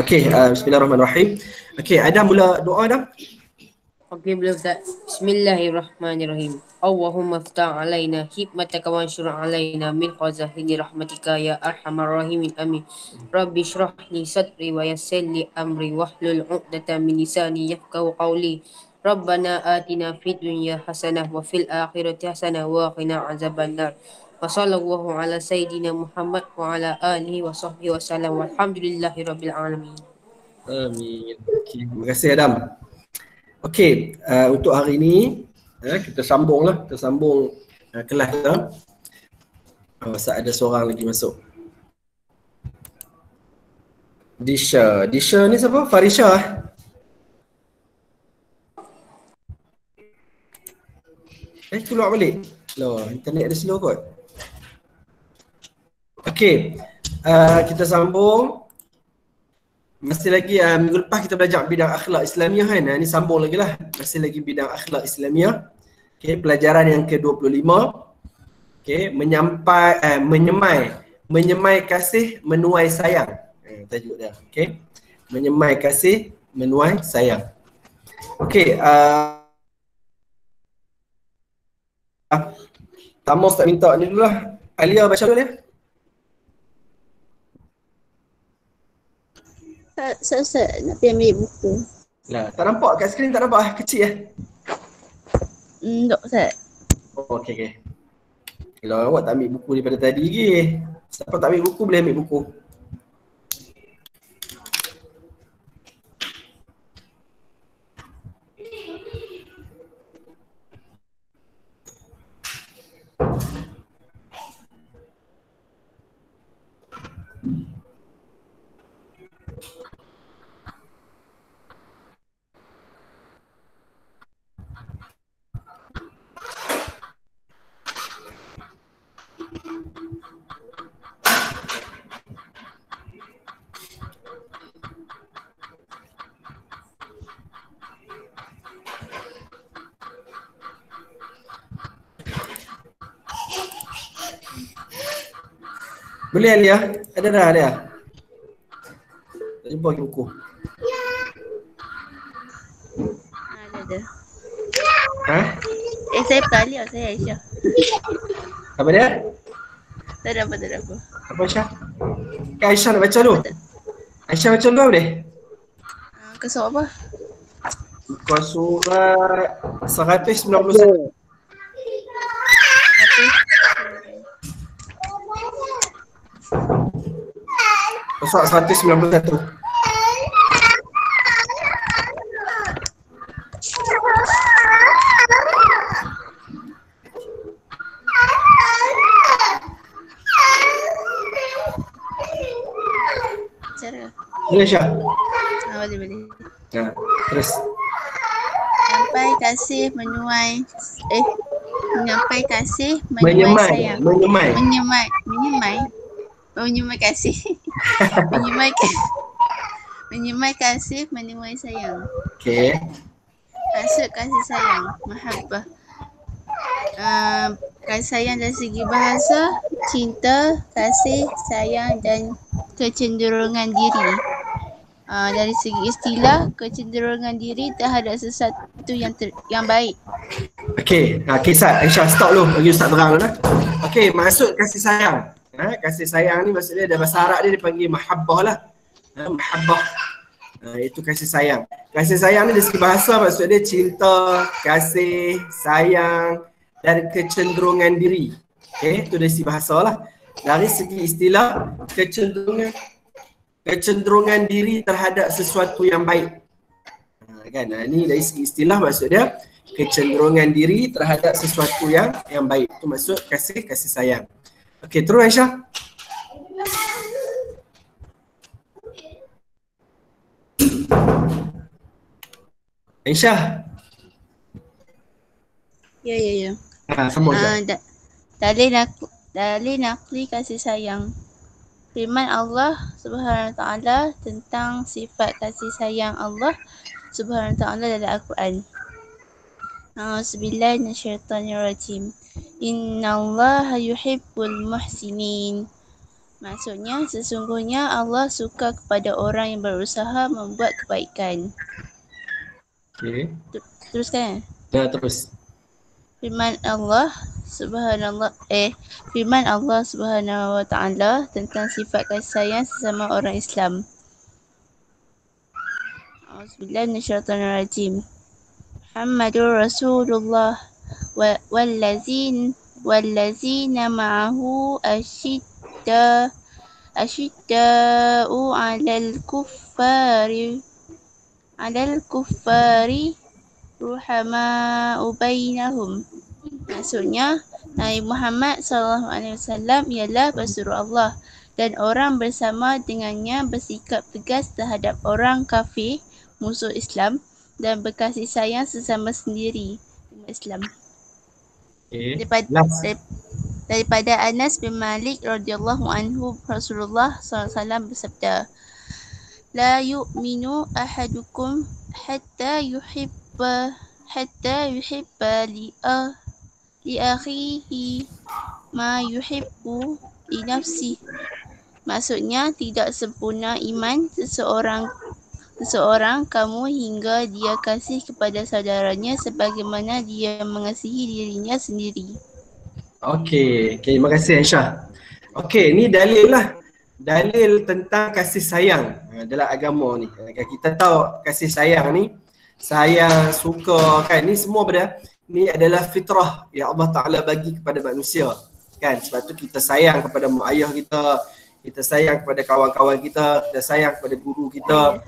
Okey, bismillahirrahmanirrahim. Okey, Adam mula doa dah. Okey, boleh Ustaz. Bismillahirrahmanirrahim. Allahumma ftah alaina hikmataka wa anshur alaina min khazahini rahmatika ya arhamar rahimin amin. Rabbi shrah li sadri wa yassir li amri wahlul 'uqdatam min lisani yafqahu qawli. Rabbana atina fid dunya hasanah wa fil akhirati hasanah wa qina azabannar. Wa sallallahu ala sayyidina Muhammad wa ala alihi wa sahbihi wa sallam walhamdulillahi rabbil alamin. Amin. Okey, terima kasih Adam. Okey, untuk hari ini kita sambung kelas kita. Masa ada seorang lagi masuk. Disha ni siapa? Farisha. Keluar balik. Loh, internet dia slow kot. Okey, kita sambung. Masih lagi minggu lepas kita belajar bidang akhlak Islamiah kan. Ni sambung lagi lah. Masih lagi bidang akhlak Islamiah. Okey, pelajaran yang ke-25. Okey, menyemai kasih, menuai sayang. Tajuk dia. Okey. Menyemai kasih, menuai sayang. Okey, Tamos tak minta ni dulu lah. Alia baca dulu ya. Ustaz, nak pergi ambil buku. Lah, tak nampak kat skrin, tak nampak kecil Tak Ustaz. Oh, okey. Kalau awak tak ambil buku daripada tadi lagi. Siapa tak ambil buku boleh ambil buku. Boleh Alia? Ada dah Alia? Tak jumpa lagi buku. Ada. Ha? Saya bukan Alia, saya Aisyah. Apa dia? Tak ada apa. Apa Aisyah? Aisyah nak baca dulu. Aisyah baca dulu boleh? Ke surat apa? Kau surat 191. Surat 191. Boleh Syah? Boleh. Ya, terus. Sampai kasih menuai menyampai kasih menuai sayang. Menyemai kasih. Menyemai kasih menuai sayang. Okey. Maksud kasih sayang, mahabbah. Kasih sayang dari segi bahasa, cinta, kasih, sayang dan kecenderungan diri. Dari segi istilah, kecenderungan diri terhadap sesuatu yang baik. Okey, kisah Aisyah stop dulu bagi Ustaz terang dulu. Okey, maksud kasih sayang. Kasih sayang ni maksudnya dalam bahasa Arab dia dipanggil mahabbah lah. Mahabbah. Itu kasih sayang. Kasih sayang ni dari segi bahasa maksud dia cinta, kasih, sayang dan kecenderungan diri. Okey, itu dari segi bahasa lah. Dari segi istilah, kecenderungan diri terhadap sesuatu yang baik. Kan? Ni dari segi istilah maksud dia kecenderungan diri terhadap sesuatu yang baik. Itu maksud kasih sayang. Okey, terus Aisyah. Aisyah. Ya. Sambung. Dalil nakli kasih sayang. Firman Allah Subhanahu Wa Taala tentang sifat kasih sayang Allah Subhanahu Wa Taala dalam Al-Quran. Bismillahirrahmanirrahim. Innallaha yuhibbul muhsinin Maksudnya, sesungguhnya Allah suka kepada orang yang berusaha membuat kebaikan. Okey. Teruskan. Dah terus. Firman Allah Subhanahu wa taala tentang sifat kasih sayang sesama orang Islam. Auzubillahi minasyaitonir rajim. Muhammadur Rasulullah wallazina ma'ahu asyidda'u 'alal kuffari ruhama'u bainahum. Maksudnya, Nabi Muhammad SAW ialah pesuruh Allah dan orang bersama dengannya bersikap tegas terhadap orang kafir, musuh Islam dan berkasih sayang sesama sendiri, umat Islam. Okey. Daripada Anas bin Malik radhiyallahu anhu, Rasulullah SAW bersabda, La yu'minu ahadukum hatta yuhibba li akhihi ma yuhibbu li nafsi. Maksudnya, tidak sempurna iman seseorang kamu hingga dia kasih kepada saudaranya sebagaimana dia mengasihi dirinya sendiri. Okey, terima kasih Aisyah. Okey, ni dalil lah. Dalil tentang kasih sayang dalam agama ni. Kita tahu kasih sayang ni, sayang, suka kan, ni semua ni adalah fitrah yang Allah Ta'ala bagi kepada manusia kan. Sebab tu kita sayang kepada mak ayah kita sayang kepada kawan-kawan kita sayang kepada guru kita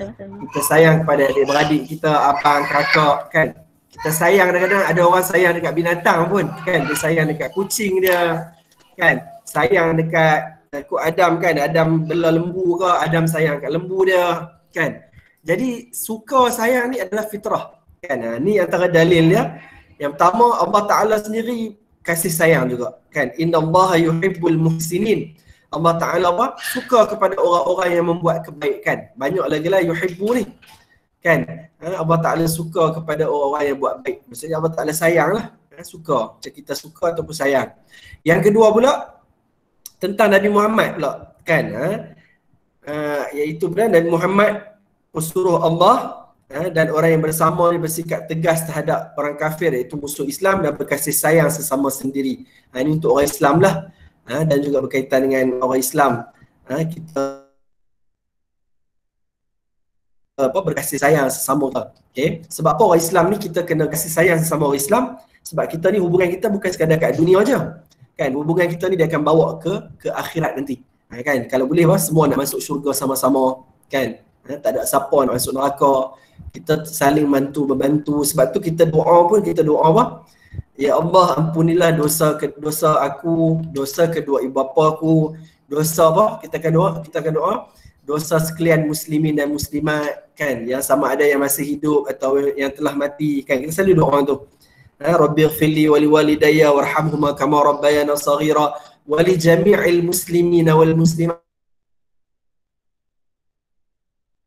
sayang kepada adik-beradik kita, abang, kakak kan. Kita sayang, kadang-kadang ada orang sayang dekat binatang pun kan. Dia sayang dekat kucing dia kan, sayang dekat Adam kan, Adam bela lembu ke, Adam sayang kat lembu dia kan. Jadi suka sayang ni adalah fitrah kan. Ni antara dalil dia. Yang pertama, Allah Ta'ala sendiri kasih sayang juga kan. Innallaha yuhibbul muhsinin. Allah Ta'ala suka kepada orang-orang yang membuat kebaikan. Banyak lagi lah yuhibbu ni kan. Allah Ta'ala suka kepada orang-orang yang buat baik. Maksudnya Allah Ta'ala sayang lah. Suka. Macam kita suka ataupun sayang. Yang kedua pula, tentang Nabi Muhammad pula kan. Iaitu Nabi Muhammad pesuruh Allah dan orang yang bersama ni bersikap tegas terhadap orang kafir iaitu musuh Islam dan berkasih sayang sesama sendiri. Ini untuk orang Islam lah. Dan juga berkaitan dengan orang Islam. Kita berkasih sayang sesama kita. Okay? Sebab apa orang Islam ni kita kena kasih sayang sesama orang Islam? Sebab kita ni hubungan kita bukan sekadar kat dunia aja. Kan, hubungan kita ni dia akan bawa ke akhirat nanti. Kan, kalau boleh semua nak masuk syurga sama-sama kan. Tak ada siapa nak masuk neraka. Kita saling membantu. Sebab tu kita doa pun kita doa apa? Ya Allah, ampunilah dosa aku, dosa kedua ibu bapa aku, dosa apa? Kita akan doa dosa sekalian muslimin dan muslimat kan, yang sama ada yang masih hidup atau yang telah mati kan. Kita selalu doa tu. Rabbighfirli wa liwalidayya warhamhuma kama rabbayana saghira wa li jami'il muslimina wal muslimat.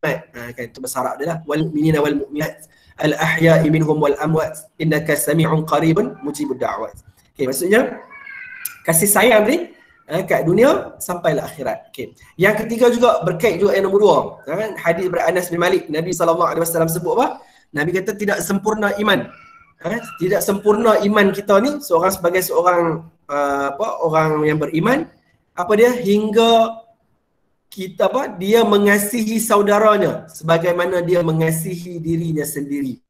Kan itu bahasa Arab dia lah. Wal mu'minina wal mu'minat al ahya'i minhum wal amwat innaka sami'un qaribun mujibud da'wat. Okey, maksudnya kasih sayang ni kat dunia sampailah akhirat. Okey. Yang ketiga juga berkait juga yang nombor dua. Hadis daripada Anas bin Malik, Nabi SAW sebut apa? Nabi kata tidak sempurna iman. Tidak sempurna iman kita ni sebagai seorang orang yang beriman, apa dia, hingga kita dia mengasihi saudaranya sebagaimana dia mengasihi dirinya sendiri.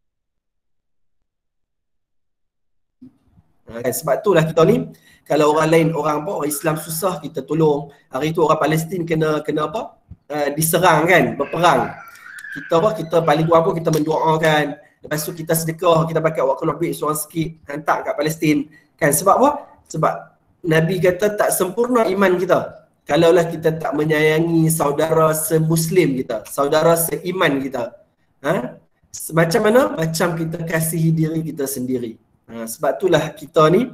Sebab itulah kita ni, kalau orang lain, orang Islam susah, kita tolong. Hari tu orang Palestin kena diserang kan, berperang. Kita paling kurang pun kita mendoakan. Lepas tu kita sedekah, kita pakai waktu duit seorang sikit, hantar kat Palestin. Kan, sebab apa? Sebab Nabi kata tak sempurna iman kita kalaulah kita tak menyayangi saudara semuslim kita, saudara seiman kita. Macam mana? Macam kita kasihi diri kita sendiri. Sebab itulah kita ni,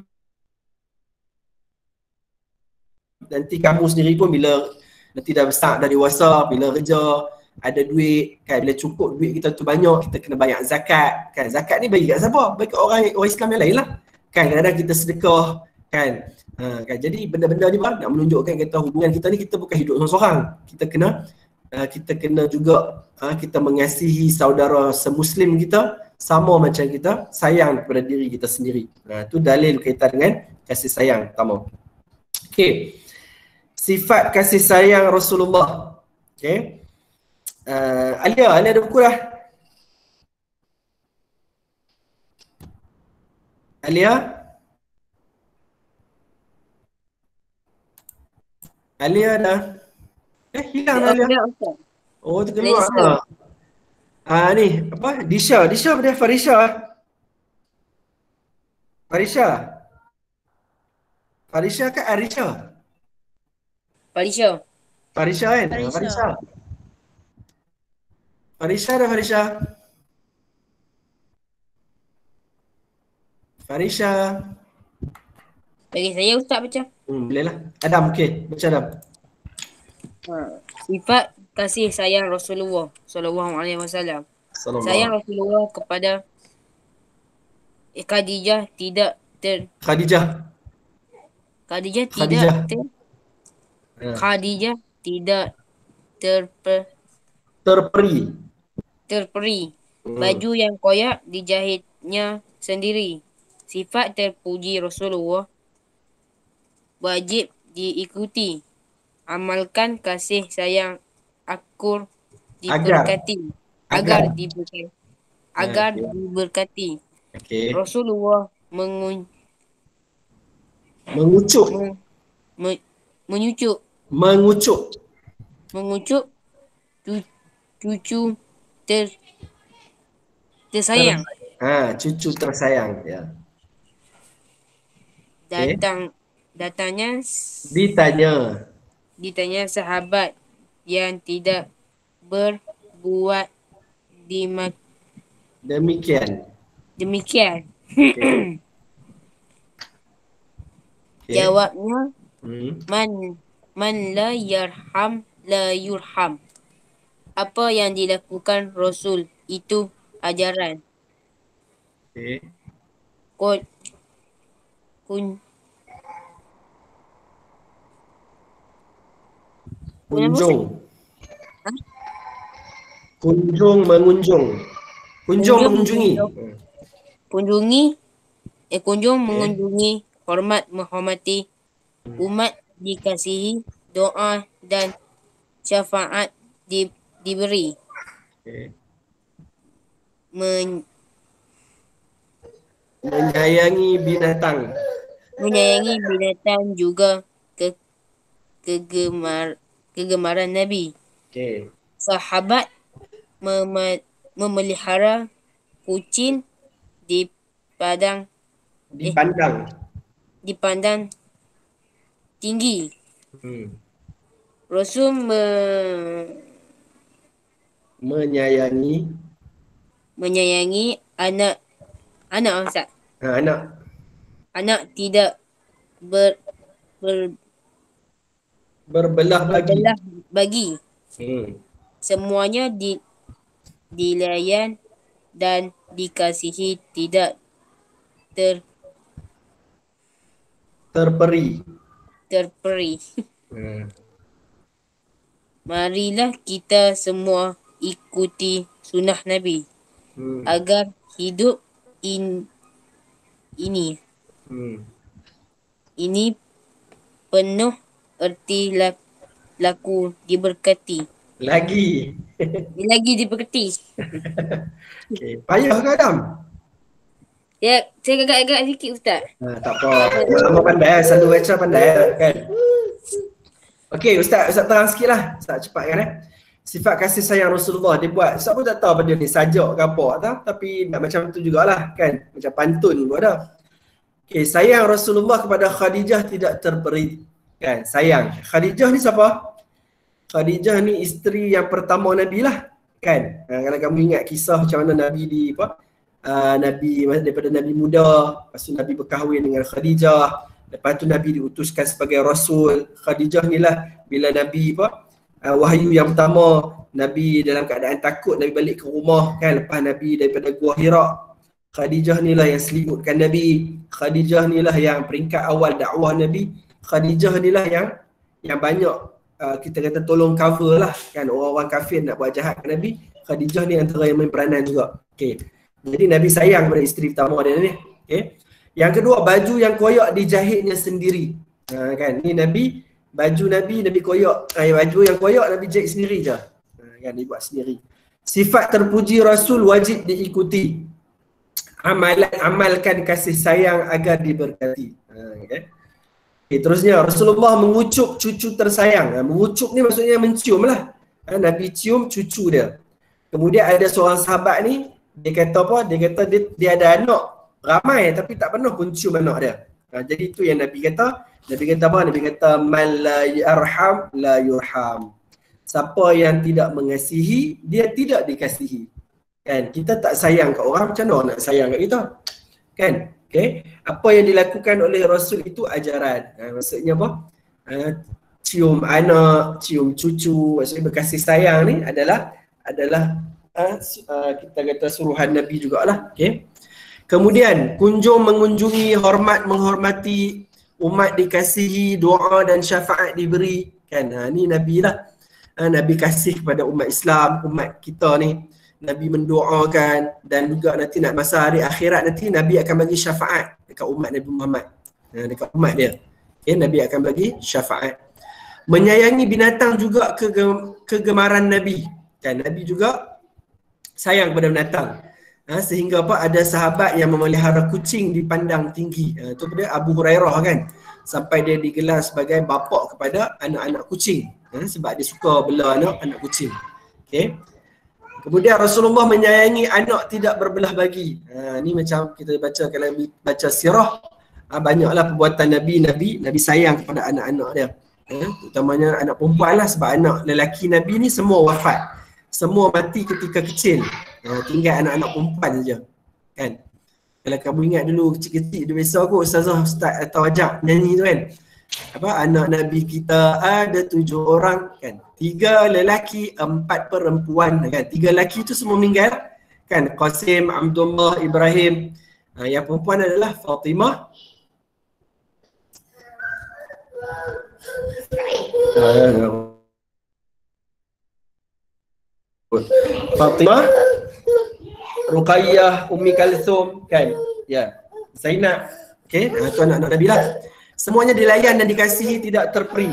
nanti kamu sendiri pun bila nanti dah besar, dah dewasa, bila kerja, ada duit kan, bila cukup duit kita tu banyak, kita kena bayar zakat kan. Zakat ni bagi kat siapa? Bagi kat orang Islam yang lain lah kan. Kadang-kadang kita sedekah kan, Kan? Jadi benda-benda ni nak menunjukkan kita hubungan kita ni, kita bukan hidup seorang-seorang. Kita kena juga kita mengasihi saudara semuslim kita sama macam kita sayang kepada diri kita sendiri. Itu dalil kaitan dengan kasih sayang pertama. Okey. Sifat kasih sayang Rasulullah. Okey. Alia ada buku dah? Alia? Alia dah? Hilang Alia. Oh, terkeluar. Ni apa? Disha pada Farisha. Farisha ke Arisha? Farisha kan? Farisha. Bagi saya Ustaz baca. Boleh lah. Adam, okey. Baca Adam. Sifat kasih sayang Rasulullah sallallahu alaihi wasallam. Sayang Rasulullah kepada Khadijah tidak terperi. Baju yang koyak dijahitnya sendiri. Sifat terpuji Rasulullah wajib diikuti. Amalkan kasih sayang akur diberkati. Agar diberkati. Okay. Rasulullah mengucuk cucu tersayang. Cucu tersayang ya. Ditanya sahabat yang tidak berbuat demikian. Okay. Jawabnya man la yarham la yurham. Apa yang dilakukan Rasul itu ajaran. Okay. mengunjungi, hormat menghormati, umat dikasihi, doa dan syafaat diberi. Menyayangi binatang juga kegemaran Nabi. Sahabat memelihara kucing dipandang tinggi. Rasul menyayangi anak Ustaz. Anak tidak berbelah bagi. Semuanya dilayan dan dikasihi, tidak terperi. Marilah kita semua ikuti sunnah Nabi agar hidup ini penuh erti laku diberkati. Lagi diberkati. Payah ke Adam? Ya, saya agak-agak sikit Ustaz. Tak apa. Lama pandai, selalu baca pandai kan. Okey, Ustaz terang sikit lah. Ustaz cepatkan Sifat kasih sayang Rasulullah dia buat, Ustaz pun tak tahu benda ni sajak ke apa tak? Tapi nak macam tu jugalah kan. Macam pantun pun ada. Okey, sayang Rasulullah kepada Khadijah tidak terperi. Kan, sayang. Khadijah ni siapa? Khadijah ni isteri yang pertama Nabi lah. Kan? Kalau kamu ingat kisah macam mana Nabi Nabi daripada Nabi muda, lepas tu Nabi berkahwin dengan Khadijah, lepas tu Nabi diutuskan sebagai Rasul. Khadijah ni lah bila Nabi wahyu yang pertama, Nabi dalam keadaan takut, Nabi balik ke rumah kan, lepas Nabi daripada Gua Hira, Khadijah ni lah yang selimutkan Nabi. Khadijah ni lah yang peringkat awal dakwah Nabi. Khadijah ni lah yang banyak kita kata tolong cover lah kan orang-orang kafir nak buat jahat ke Nabi. Khadijah ni antara yang main peranan juga. Okey. Jadi Nabi sayang pada isteri pertama dia ni. Okey. Yang kedua, baju yang koyak dijahitnya sendiri. Kan ni Nabi, baju Nabi koyak. Baju yang koyak Nabi jahit sendiri je. Kan dia buat sendiri. Sifat terpuji Rasul wajib diikuti. Amalkan kasih sayang agar diberkati. Okay. Terusnya Rasulullah mengucup cucu tersayang. Mengucup ni maksudnya mencium lah. Nabi cium cucu dia. Kemudian ada seorang sahabat ni, dia kata apa? Dia kata dia ada anak ramai tapi tak pernah pun cium anak dia. Jadi itu yang Nabi kata. Nabi kata apa? Nabi kata man la yarham la yurham. Siapa yang tidak mengasihi, dia tidak dikasihi. Kan kita tak sayang kat orang, macam mana nak sayang kat kita? Kan? Okey. Apa yang dilakukan oleh Rasul itu ajaran. Maksudnya apa? Cium anak, cium cucu, maksudnya berkasih sayang ni adalah kita kata suruhan Nabi jugalah. Okey. Kemudian kunjung mengunjungi, hormat menghormati, umat dikasihi, doa dan syafaat diberi. Kan? Ni Nabi lah. Nabi kasih kepada umat Islam, umat kita ni. Nabi mendoakan dan juga nanti nak masa hari akhirat nanti Nabi akan bagi syafaat dekat umat Nabi Muhammad. Dekat umat dia. Okay, Nabi akan bagi syafaat. Menyayangi binatang juga kegemaran Nabi. Kan Nabi juga sayang kepada binatang. Sehingga apa ada sahabat yang memelihara kucing dipandang tinggi. Itu pada Abu Hurairah kan. Sampai dia digelar sebagai bapa kepada anak-anak kucing. Sebab dia suka bela anak kucing. Okay. Kemudian Rasulullah menyayangi anak tidak berbelah bagi. Ni macam kita baca kalau baca sirah, banyaklah perbuatan Nabi sayang kepada anak-anak dia. Utamanya anak perempuan lah, sebab anak lelaki Nabi ni semua wafat. Semua mati ketika kecil. Tinggal anak-anak perempuan saja. Kan? Kalau kamu ingat dulu kecil-kecil dia biasa kot ustazah ustaz atau ajak nyanyi tu kan. Anak Nabi kita ada 7 orang kan. 3 lelaki, 4 perempuan kan. 3 lelaki tu semua meninggal kan. Qasim, Abdullah, Ibrahim. Yang perempuan adalah Fatimah. Fatimah, Ruqayyah, Ummi Kalthum kan. Ya. Zainab. Okey, itu anak-anak Nabi lah. Semuanya dilayan dan dikasihi, tidak terperi.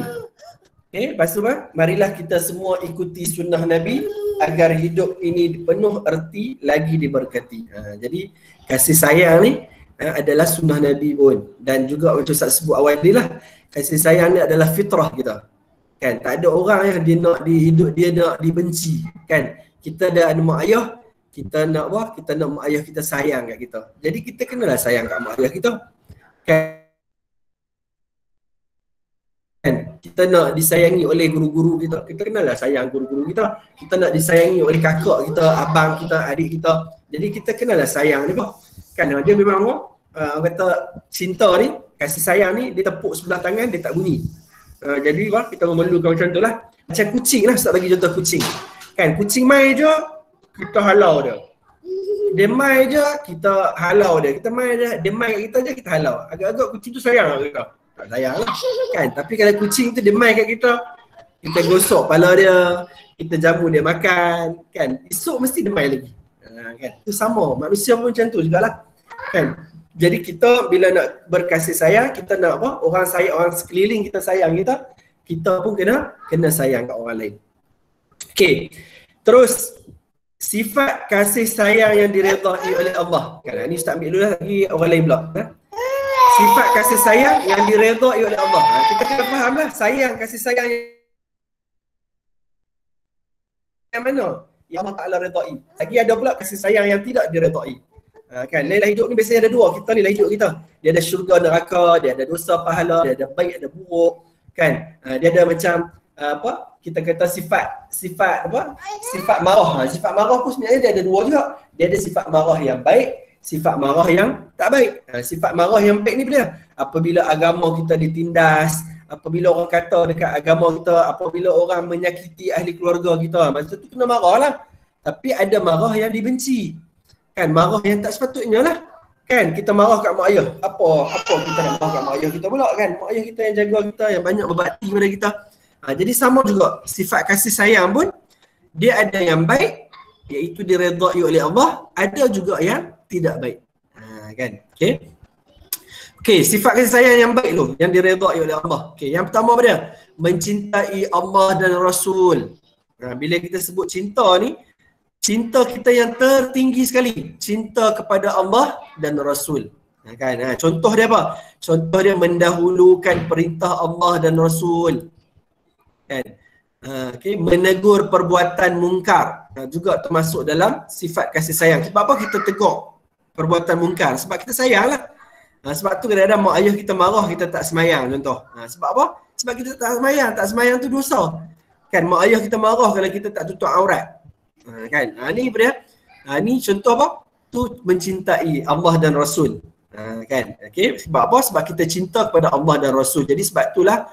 Okay, lepas tu marilah kita semua ikuti sunnah Nabi agar hidup ini penuh erti lagi diberkati. Jadi kasih sayang ni adalah sunnah Nabi pun. Dan juga untuk saya sebut awal ni lah, kasih sayang ni adalah fitrah kita. Kan, tak ada orang yang dia nak di hidup dia nak dibenci. Kan, kita dah ada mak ayah, kita nak apa? Kita nak mak ayah kita sayang kat kita. Jadi kita kenalah sayang kat mak ayah kita. Kan, kita nak disayangi oleh guru-guru kita, kita kenalah sayang guru-guru kita. Kita nak disayangi oleh kakak kita, abang kita, adik kita. Jadi kita kenalah sayang ni kan. Dia memang orang kata cinta ni, kasih sayang ni dia tepuk sebelah tangan dia tak bunyi. Jadi kita memerlukan macam tu lah. Macam kucing lah, saya bagi contoh kucing. Kan kucing main je kita halau dia. Dia main je kita halau dia. Kita main je, dia main kat kita je kita halau. Agak-agak kucing tu sayang lah kita. Tak sayang lah kan. Tapi kalau kucing tu dia main kat kita, kita gosok kepala dia, kita jamu dia makan kan, esok mesti dia main lagi. Kan, itu sama, manusia pun macam tu jugalah kan. Jadi kita bila nak berkasih sayang, kita nak apa? Orang sekeliling kita sayang kita, kita pun kena sayang kat orang lain. Okey. Terus sifat kasih sayang yang diredai oleh Allah. Kan ni Ustaz ambil dulu lagi orang lain pula. Sifat kasih sayang yang diredai oleh Allah. Kita kena fahamlah sayang, kasih sayang yang mana yang Allah Ta'ala redai. Lagi ada pula kasih sayang yang tidak diredai. Kan dalam hidup ni biasanya ada dua. Kita ni dalam hidup kita, dia ada syurga neraka, dia ada dosa pahala, dia ada baik ada buruk kan. Dia ada macam apa kita kata sifat marah. Sifat marah pun sebenarnya dia ada dua juga. Dia ada sifat marah yang baik, sifat marah yang tak baik. Sifat marah yang baik ni bila? Apabila agama kita ditindas, apabila orang kata dekat agama kita, apabila orang menyakiti ahli keluarga kita, masa tu kena marah lah. Tapi ada marah yang dibenci. Kan marah yang tak sepatutnya lah. Kan kita marah kat mak ayah. Apa kita nak marah kat mak ayah kita pula kan? Mak ayah kita yang jaga kita, yang banyak berbakti kepada kita. Jadi sama juga sifat kasih sayang pun dia ada yang baik iaitu diredai oleh Allah, ada juga yang tidak baik. Kan? Okey, sifat kasih sayang yang baik tu, yang diredai oleh Allah. Okey, yang pertama apa dia? Mencintai Allah dan Rasul. Bila kita sebut cinta ni, cinta kita yang tertinggi sekali, cinta kepada Allah dan Rasul. Kan? Contoh dia apa? Contoh dia mendahulukan perintah Allah dan Rasul. Kan? Menegur perbuatan mungkar juga termasuk dalam sifat kasih sayang. Sebab apa kita tegur perbuatan mungkar? Sebab kita sayang lah. Sebab tu kadang-kadang mak ayah kita marah kita tak semayang contoh. Sebab apa? Sebab kita tak semayang. Tak semayang tu dosa. Kan mak ayah kita marah kalau kita tak tutup aurat. Kan? Ni apa dia? Ni contoh apa? Tu mencintai Allah dan Rasul. Kan? Sebab apa? Sebab kita cinta kepada Allah dan Rasul. Jadi sebab itulah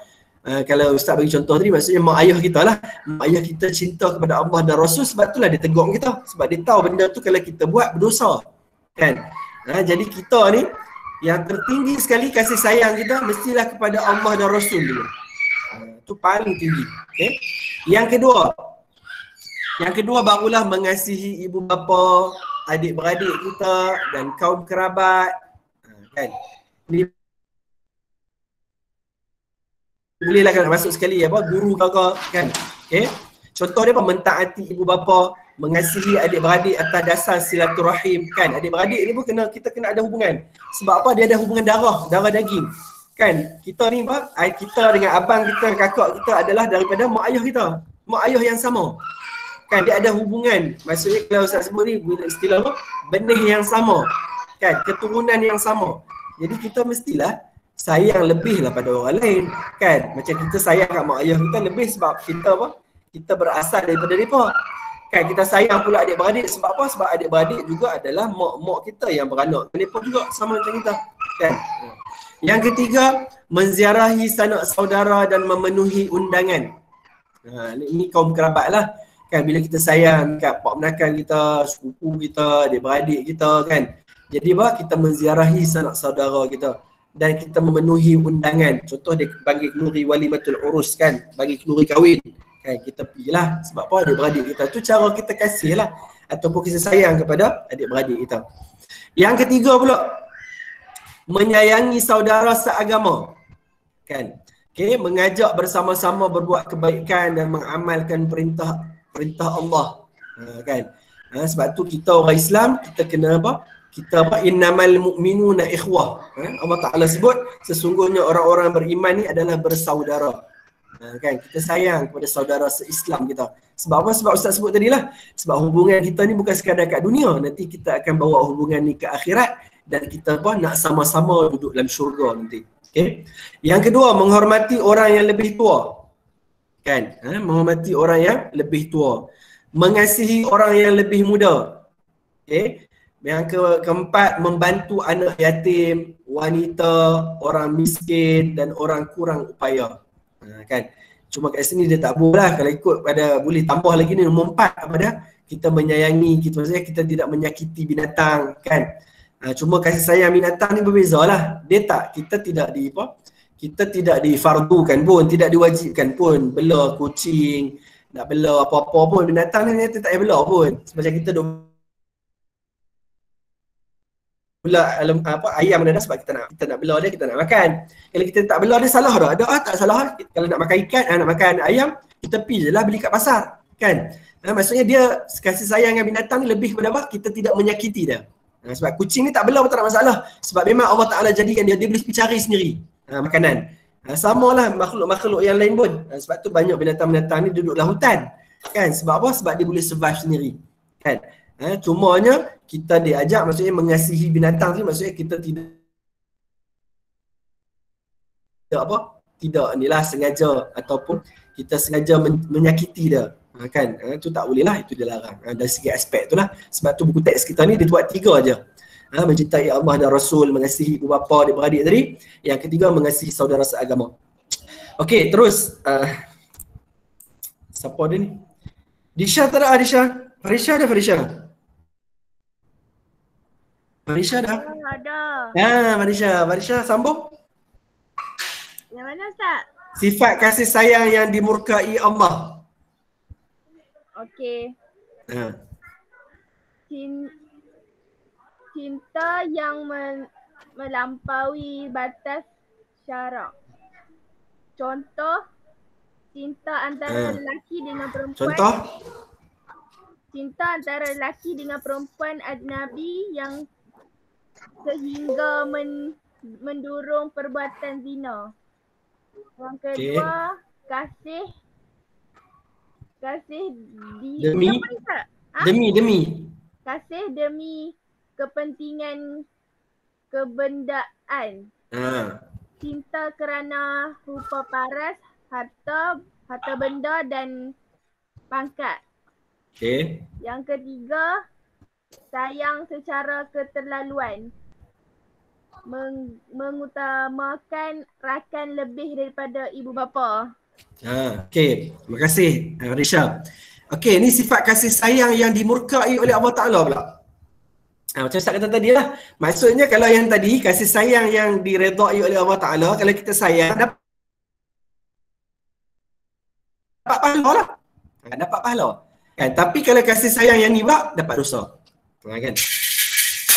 kalau Ustaz bagi contoh tadi, maksudnya mak ayah kita lah. Mak ayah kita cinta kepada Allah dan Rasul, sebab itulah dia tegur kita. Sebab dia tahu benda tu kalau kita buat berdosa. Kan? Jadi kita ni yang tertinggi sekali kasih sayang kita mestilah kepada Allah dan Rasul dulu. Itu paling tinggi. Yang kedua barulah mengasihi ibu bapa, adik-beradik kita dan kaum kerabat. Kan? Ni bolehlah kan masuk sekali apa guru kakak kan. Contoh dia apa? Mentaati ibu bapa, mengasihi adik-beradik atas dasar silaturahim kan. Adik-beradik ni pun kita kena ada hubungan. Sebab apa? Dia ada hubungan darah daging. Kan? Kita ni apa? Kita dengan abang kita, kakak kita adalah daripada mak ayah kita. Mak ayah yang sama. Kan dia ada hubungan. Maksudnya kalau Ustaz sebut ni istilah apa? Benih yang sama. Kan? Keturunan yang sama. Jadi kita mestilah sayang lebih lah pada orang lain. Kan? Macam kita sayang kat mak ayah kita lebih sebab kita apa? Kita berasal daripada mereka. Kan kita sayang pula adik-beradik sebab apa? Sebab adik-beradik juga adalah mak kita yang beranak. Mereka juga sama macam kita. Kan? Yang ketiga, menziarahi sanak saudara dan memenuhi undangan. Ini kaum kerabat lah. Kan bila kita sayang kat pak menakan kita, sepupu kita, adik-beradik kita kan. Jadi apa? Kita menziarahi sanak saudara kita dan kita memenuhi undangan. Contoh dia panggil kenduri walimatul urus kan, bagi kenduri kahwin. Kan kita pergilah sebab apa? Adik-beradik kita. Tu cara kita kasih lah ataupun kita sayang kepada adik-beradik kita. Yang ketiga pula, menyayangi saudara seagama. Kan? Mengajak bersama-sama berbuat kebaikan dan mengamalkan perintah Allah. Kan? Sebab tu kita orang Islam, kita kena apa? Kita apa? Innamal mu'minuna ikhwah. Allah Ta'ala sebut sesungguhnya orang-orang beriman ni adalah bersaudara. Kan? Kita sayang kepada saudara se-Islam kita. Sebab apa? Sebab Ustaz sebut tadi lah. Sebab hubungan kita ni bukan sekadar kat dunia. Nanti kita akan bawa hubungan ni ke akhirat dan kita apa? Nak sama-sama duduk dalam syurga nanti. Yang kedua, menghormati orang yang lebih tua. Kan? Menghormati orang yang lebih tua. Mengasihi orang yang lebih muda. Yang keempat, membantu anak yatim, wanita, orang miskin dan orang kurang upaya. Kan? Cuma kat sini dia tak boleh lah. Kalau ikut pada boleh tambah lagi ni nombor 4 apa dia? Kita menyayangi, maksudnya kita tidak menyakiti binatang kan. Cuma kasih sayang binatang ni berbeza lah. Kita tidak difardukan pun, tidak diwajibkan pun bela kucing, nak bela apa-apa pun binatang ni kita tak payah bela pun. Macam kita duk bela ayam dah sebab kita nak bela dia, kita nak makan. Kalau kita tak bela dia salah dah. Tak salah. Kalau nak makan ikan, nak makan ayam, kita pergi je lah beli kat pasar. Kan? Maksudnya dia kasih sayang dengan binatang ni lebih kepada apa? Kita tidak menyakiti dia. Sebab kucing ni tak bela pun tak ada masalah. Sebab memang Allah Ta'ala jadikan dia boleh cari sendiri makanan. Sama lah makhluk-makhluk yang lain pun. Sebab tu banyak binatang-binatang ni duduk dalam hutan. Kan? Sebab apa? Sebab dia boleh survive sendiri. Kan? Cumanya kita diajak maksudnya mengasihi binatang ni, maksudnya kita tidak inilah sengaja ataupun kita sengaja menyakiti dia. Kan? Itu tak boleh lah, itu dilarang. Dari segi aspek tu lah. Sebab tu buku teks kita ni dia buat 3 aja. Mencintai Allah dan Rasul, mengasihi ibu bapa, adik-beradik tadi. Yang ketiga, mengasihi saudara seagama. Okey, terus siapa dia ni? Disha tak ada Disha? Farisha ada Farisha? Manisha dah. Ada. Manisha sambung. Yang mana Ustaz? Sifat kasih sayang yang dimurkai Allah. Okey. Ha. Cinta yang melampaui batas syarak. Contoh, cinta antara lelaki dengan perempuan. Contoh? Cinta antara lelaki dengan perempuan ajnabi yang sehingga mendurung perbuatan zina. Yang kedua, kasih Demi? Demi. Kasih demi kepentingan kebendaan. Cinta kerana rupa paras, harta benda dan pangkat. Okey. Yang ketiga, sayang secara keterlaluan. Mengutamakan rakan lebih daripada ibu bapa. Okey. Terima kasih Risha. Okey, ni sifat kasih sayang yang dimurkai oleh Allah Ta'ala pula. Macam Ustaz kata tadi lah. Maksudnya kalau yang tadi kasih sayang yang diredai oleh Allah Ta'ala, kalau kita sayang dapat pahala lah. Dapat pahala. Kan? Tapi kalau kasih sayang yang ni pula dapat dosa. Kan?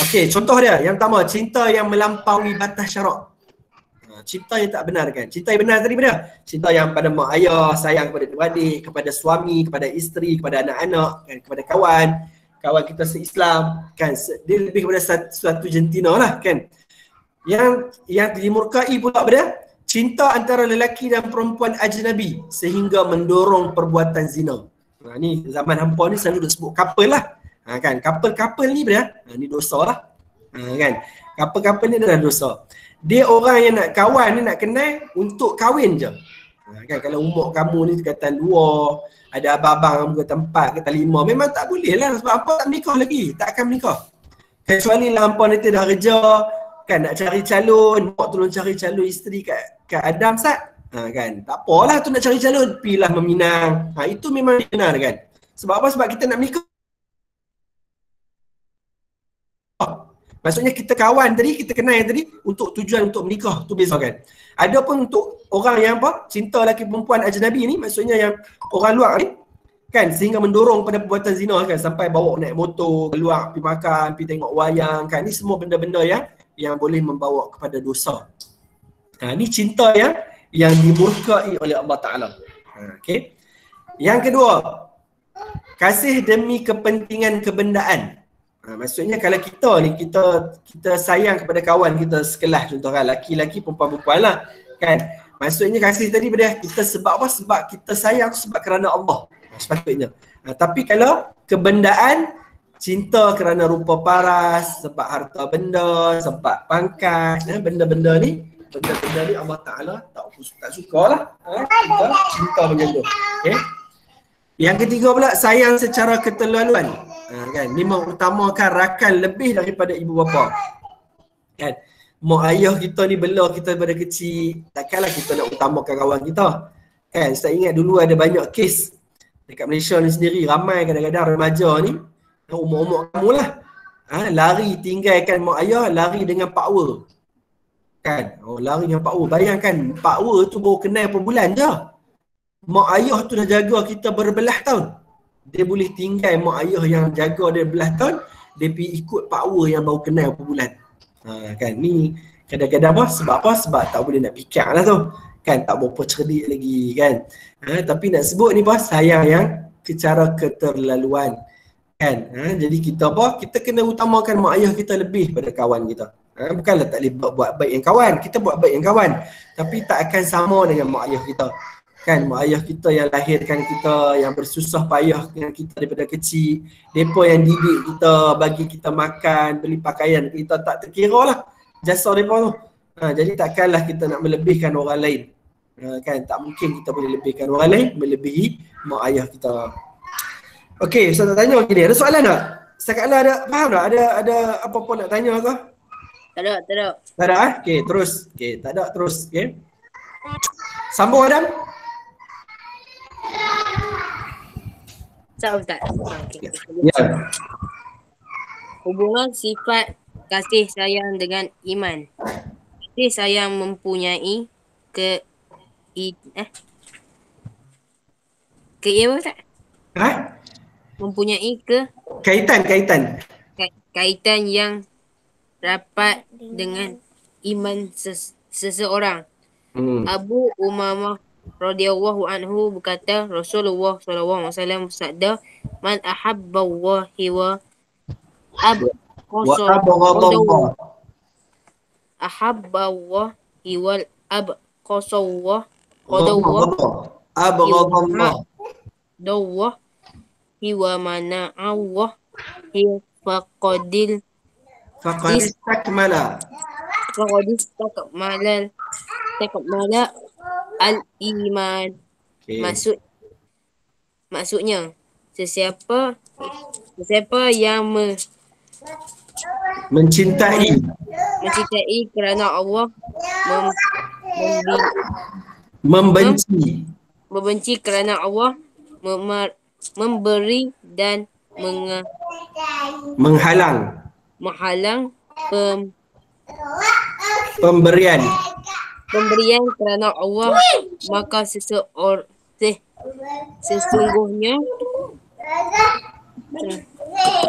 Okey, contoh dia. Yang pertama, cinta yang melampaui batas syarak. Cinta yang tak benar kan. Cinta yang benar tadi mana? Cinta yang pada mak ayah, sayang kepada adik, kepada suami, kepada isteri, kepada anak-anak, kan? Kepada kawan kita se-Islam, kan? Dia lebih kepada suatu jentina lah kan. Yang dimurkai pula pada cinta antara lelaki dan perempuan ajnabi sehingga mendorong perbuatan zina. Ni zaman hampa ni selalu disebut couple lah. Kan couple ni ni dosa lah. Kan couple ni adalah dosa. Dia orang yang nak kawan ni nak kenal untuk kahwin je. Kan kalau umur kamu ni kata luar, ada abang-abang kamu kata 4 kata 5, memang tak boleh lah. Sebab apa tak menikah lagi, tak akan menikah. Kecuali lah hampa nanti dah kerja kan, nak cari calon, mak tolong cari calon isteri kat Adam Ustaz. Kan tak apalah tu nak cari calon, pilah meminang. Itu memang benar kan. Sebab apa? Sebab kita nak menikah. Maksudnya kita kawan tadi, kita kenal tadi untuk tujuan untuk menikah, tu beza kan. Ada pun untuk orang yang cinta lelaki perempuan ajnabi ni, maksudnya yang orang luar ni kan, sehingga mendorong pada perbuatan zina kan, sampai bawa naik motor, keluar pergi makan, pergi tengok wayang kan, ni semua benda-benda yang boleh membawa kepada dosa. Ni cinta yang dimurkai oleh Allah Ta'ala. Okey. Yang kedua, kasih demi kepentingan kebendaan. Maksudnya kalau kita ni, kita sayang kepada kawan kita sekelas, contoh kan, laki-laki, perempuan-perempuan lah kan. Maksudnya kasih tadi pada kita sebab apa? Sebab kita sayang sebab kerana Allah sepatutnya. Tapi kalau kebendaan, cinta kerana rupa paras, sebab harta benda, sebab pangkat, benda-benda ni Allah Ta'ala tak suka lah. Cinta macam tu. Okay? Yang ketiga pula, sayang secara keterlaluan. Kan, ni mengutamakan rakan lebih daripada ibu bapa. Kan, mak ayah kita ni bela kita daripada kecil, takkanlah kita nak utamakan kawan kita. Kan, saya ingat dulu ada banyak kes dekat Malaysia ni sendiri, ramai kadang-kadang remaja ni, umur-umur kamu lah, lari tinggalkan mak ayah, lari dengan power. Kan, lari dengan power. Bayangkan power tu baru kenal per bulan je. Mak ayah tu dah jaga kita berbelah tahun. Dia boleh tinggal mak ayah yang jaga dia belah tahun, dia pergi ikut power yang baru kenal per bulan. Kan, ni kadang-kadang sebab apa? Sebab tak boleh nak fikir lah tu. Kan, tak berapa cerdik lagi kan. Tapi nak sebut ni sayang yang secara keterlaluan. Kan, jadi kita kita kena utamakan mak ayah kita lebih pada kawan kita. Bukanlah tak boleh buat baik yang kawan, kita buat baik yang kawan. Tapi tak akan sama dengan mak ayah kita. Kan, mak ayah kita yang lahirkan kita, yang bersusah payah dengan kita daripada kecil, mereka yang didik kita, bagi kita makan, beli pakaian, kita tak terkira lah jasa mereka tu. Jadi takkanlah kita nak melebihkan orang lain. Kan, tak mungkin kita boleh lebihkan orang lain melebihi mak ayah kita. Okey, saya nak tanya gini, ada soalan tak? Setakat ada faham tak? Ada apa-apa nak tanya ke? Tak ada. Tak ada Okey, terus. Okey, tak ada terus. Okey. Sambung Adam. Ustaz. Okay. Ya. Hubungan sifat kasih sayang dengan iman. Kasih sayang mempunyai ke apa tak? Ha? Mempunyai Kaitan. kaitan yang rapat dengan iman seseorang. Abu Umamah radhiyallahu anhu berkata, Rasulullah SAW bersabda, Man ahabba Allahi wa Wa abghadallah. ahabba Allahi wal abqasallah qadallah Abghadallah. dawah hiwa mana Allah faqadil Faqad istakmala. takmala al-iman. Okay. Maksudnya sesiapa yang Mencintai kerana Allah membenci kerana Allah memberi dan menghalang pemberian kerana Allah, maka sesungguhnya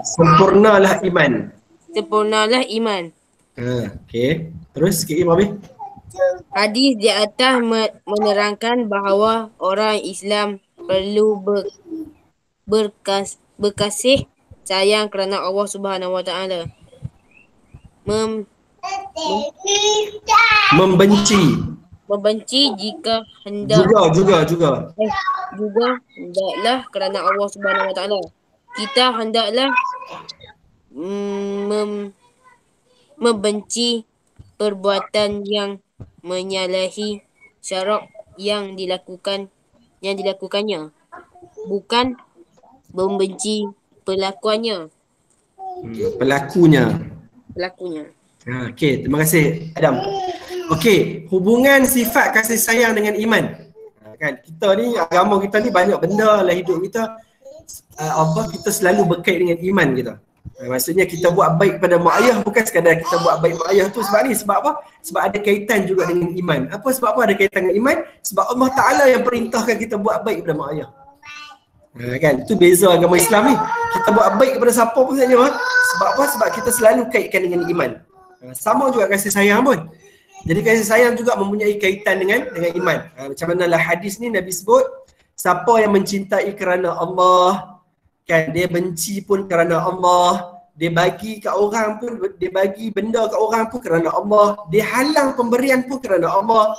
sempurnalah iman. Okey. Terus sikit lagi. Hadis di atas menerangkan bahawa orang Islam perlu berkasih sayang kerana Allah Subhanahu Wa Taala. Membenci jika hendak juga hendaklah kerana Allah Subhanahu Wa Taala. Kita hendaklah membenci perbuatan yang menyalahi syarak yang dilakukannya, bukan membenci pelakunya. Pelakunya. Okey, terima kasih Adam. Okey, hubungan sifat kasih sayang dengan iman. Kan kita ni, agama kita ni banyak benda dalam hidup kita kita selalu berkait dengan iman kita. Maksudnya kita buat baik pada mak ayah bukan sekadar kita buat baik mak ayah tu sebab apa? Sebab ada kaitan juga dengan iman. Sebab apa ada kaitan dengan iman? Sebab Allah Ta'ala yang perintahkan kita buat baik pada mak ayah. Kan, itu beza agama Islam ni. Kita buat baik kepada siapa pun saja. Sebab apa? Sebab kita selalu kaitkan dengan iman. Sama juga kasih sayang pun. Jadi kasih sayang juga mempunyai kaitan dengan iman. Macam mana lah hadis ni Nabi sebut, siapa yang mencintai kerana Allah, kan, dia benci pun kerana Allah, dia bagi kat orang pun, dia bagi benda kat orang pun kerana Allah, dia halang pemberian pun kerana Allah.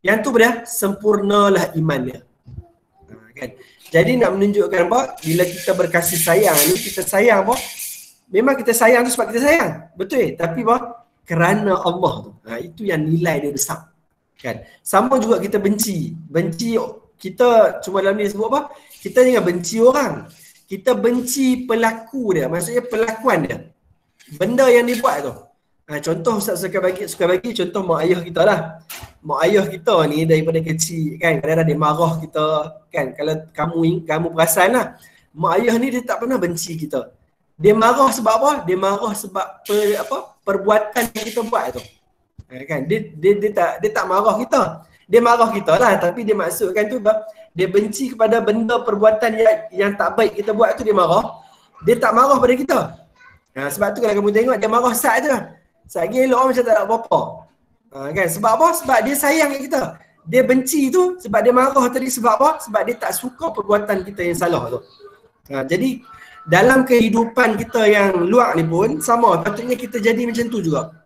Yang tu dah sempurnalah imannya. Kan? Jadi nak menunjukkan apa? Bila kita berkasih sayang ni, kita sayang apa? Memang kita sayang tu sebab kita sayang. Betul. Tapi apa? Kerana Allah tu. Itu yang nilai dia besar. Kan? Sama juga kita benci. Benci kita cuma dalam ni sebut apa? Kita jangan benci orang. Kita benci pelaku dia. Maksudnya pelakuan dia. Benda yang dia buat tu. Contoh Ustaz suka bagi contoh mak ayah kita lah. Mak ayah kita ni daripada kecil kan, kadang-kadang dia marah kita kan. Kalau kamu perasan lah, mak ayah ni dia tak pernah benci kita. Dia marah sebab apa? Dia marah sebab perbuatan yang kita buat tu. Kan? Dia tak marah kita. Dia marah kita lah, tapi dia maksudkan tu dia benci kepada benda perbuatan yang tak baik kita buat tu, dia marah. Dia tak marah pada kita. Sebab tu kalau kamu tengok dia marah sat je. Sat gelok macam tak ada apa-apa. Kan? Sebab apa? Sebab dia sayang kita. Dia benci tu sebab dia marah tadi sebab apa? Sebab dia tak suka perbuatan kita yang salah tu. Jadi dalam kehidupan kita yang luar ni pun sama, patutnya kita jadi macam tu juga.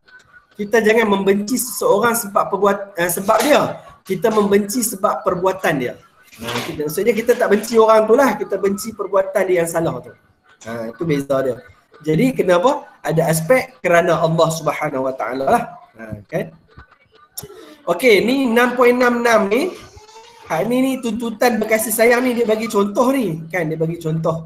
Kita jangan membenci seseorang sebab dia. Kita membenci sebab perbuatan dia. Maksudnya kita tak benci orang tu lah, kita benci perbuatan dia yang salah tu. Itu beza dia. Jadi kenapa? Ada aspek kerana Allah Subhanahu Wa Taala lah. Kan? Okey, ni 6.66 ni. Ni tuntutan berkasih sayang ni dia bagi contoh ni. Kan dia bagi contoh.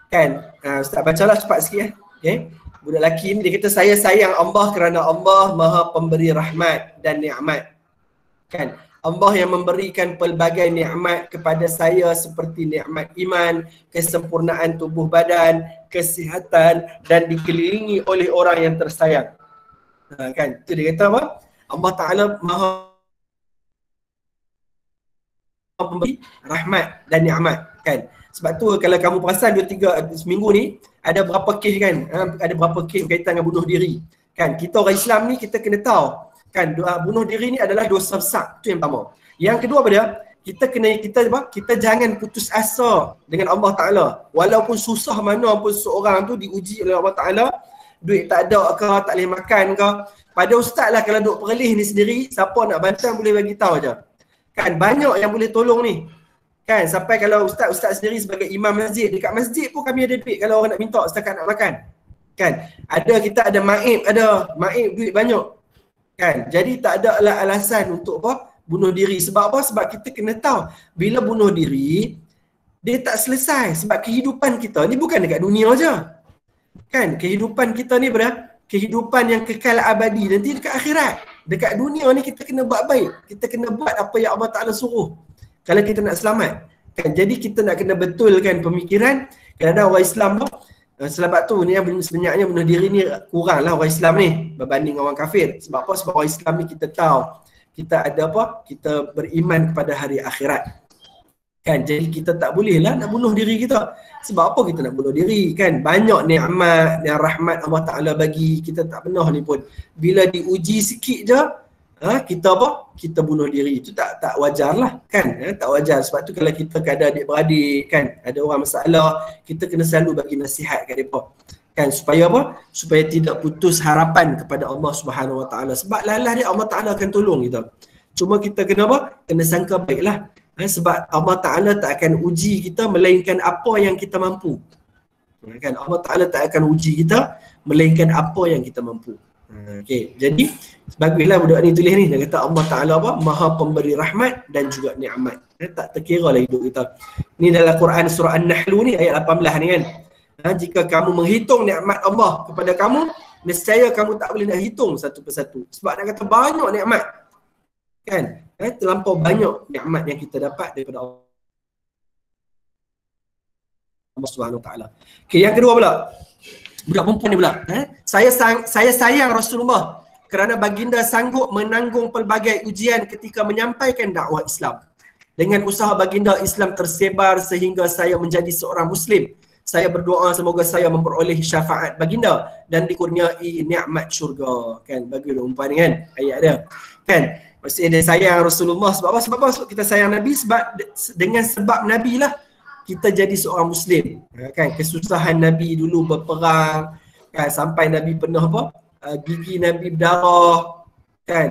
Kan? Ustaz bacalah cepat sikit. Okey. Budak lelaki ni dia kata saya sayang Allah kerana Allah Maha Pemberi rahmat dan nikmat. Kan? Allah yang memberikan pelbagai nikmat kepada saya seperti nikmat iman, kesempurnaan tubuh badan, kesihatan dan dikelilingi oleh orang yang tersayang. Kan? Itu dia kata apa? Allah Ta'ala Maha memberi rahmat dan nikmat, kan? Sebab tu kalau kamu perasan 2-3 seminggu ni ada berapa kes kan? Ada berapa kes berkaitan dengan bunuh diri. Kan? Kita orang Islam ni kita kena tahu kan bunuh diri ni adalah dosa besar. Itu yang pertama. Yang kedua apa dia? Kita jangan putus asa dengan Allah Taala. Walaupun susah mana pun seorang tu diuji oleh Allah Taala, duit tak ada ke, tak boleh makan ke. Pada ustaz lah kalau duk perlih ni sendiri, siapa nak bantu boleh bagi tahu aja. Kan banyak yang boleh tolong ni. Kan sampai kalau ustaz sendiri sebagai imam masjid, dekat masjid pun kami ada duit kalau orang nak minta setakat nak makan. Kan? Kita ada maib duit banyak. Kan? Jadi tak ada lah alasan untuk apa? Bunuh diri. Sebab apa? Sebab kita kena tahu bila bunuh diri dia tak selesai. Sebab kehidupan kita ni bukan dekat dunia je. Kan? Kehidupan kita ni kehidupan yang kekal abadi nanti dekat akhirat. Dekat dunia ni kita kena buat baik. Kita kena buat apa yang Allah Ta'ala suruh. Kalau kita nak selamat. Kan? Jadi kita nak kena betulkan pemikiran. Kadang-kadang orang Islam tu sebab tu ni sebenarnya bunuh diri ni kurang lah orang Islam ni berbanding orang kafir. Sebab apa? Sebab orang Islam ni kita tahu kita ada apa? Kita beriman kepada hari akhirat. Kan? Jadi kita tak boleh lah nak bunuh diri kita. Sebab apa kita nak bunuh diri? Kan? Banyak nikmat dan rahmat Allah Ta'ala bagi. Kita tak pernah ni pun. Bila diuji sikit je, kita bunuh diri. Itu tak wajar lah. Kan? Tak wajar. Sebab tu kalau kita ada adik-beradik, kan? Ada orang masalah, kita kena selalu bagi nasihat kat mereka. Kan? Supaya apa? Supaya tidak putus harapan kepada Allah Subhanahu Wa Ta'ala. Sebab lalah dia Allah Ta'ala akan tolong kita. Cuma kita kena apa? Kena sangka baiklah. Sebab Allah Ta'ala tak akan uji kita melainkan apa yang kita mampu. Kan? Allah Ta'ala tak akan uji kita melainkan apa yang kita mampu. Okey, jadi baguslah budak ni tulis ni. Dia kata Allah Ta'ala apa? Maha pemberi rahmat dan juga nikmat. Tak terkira lah hidup kita. Ni dalam Quran surah An-Nahl ni ayat 18 ni kan. Jika kamu menghitung nikmat Allah kepada kamu, nescaya kamu tak boleh nak hitung satu persatu. Sebab nak kata banyak nikmat. Kan? Terlampau banyak nikmat yang kita dapat daripada Allah Subhanahu Wa Ta'ala. Okey, yang kedua pula. Budak perempuan ni pula. Saya sayang Rasulullah kerana baginda sanggup menanggung pelbagai ujian ketika menyampaikan dakwah Islam. Dengan usaha baginda, Islam tersebar sehingga saya menjadi seorang Muslim. Saya berdoa semoga saya memperoleh syafaat baginda dan dikurniai nikmat syurga. Kan? Bagus umpan ni kan? Ayat dia. Kan? Maksudnya dia sayang Rasulullah. Sebab apa? Sebab kita sayang Nabi? Sebab dengan sebab Nabi lah kita jadi seorang Muslim. Kan? Kesusahan Nabi dulu berperang. Kan? Sampai Nabi pernah apa? Gigi Nabi berdarah. Kan?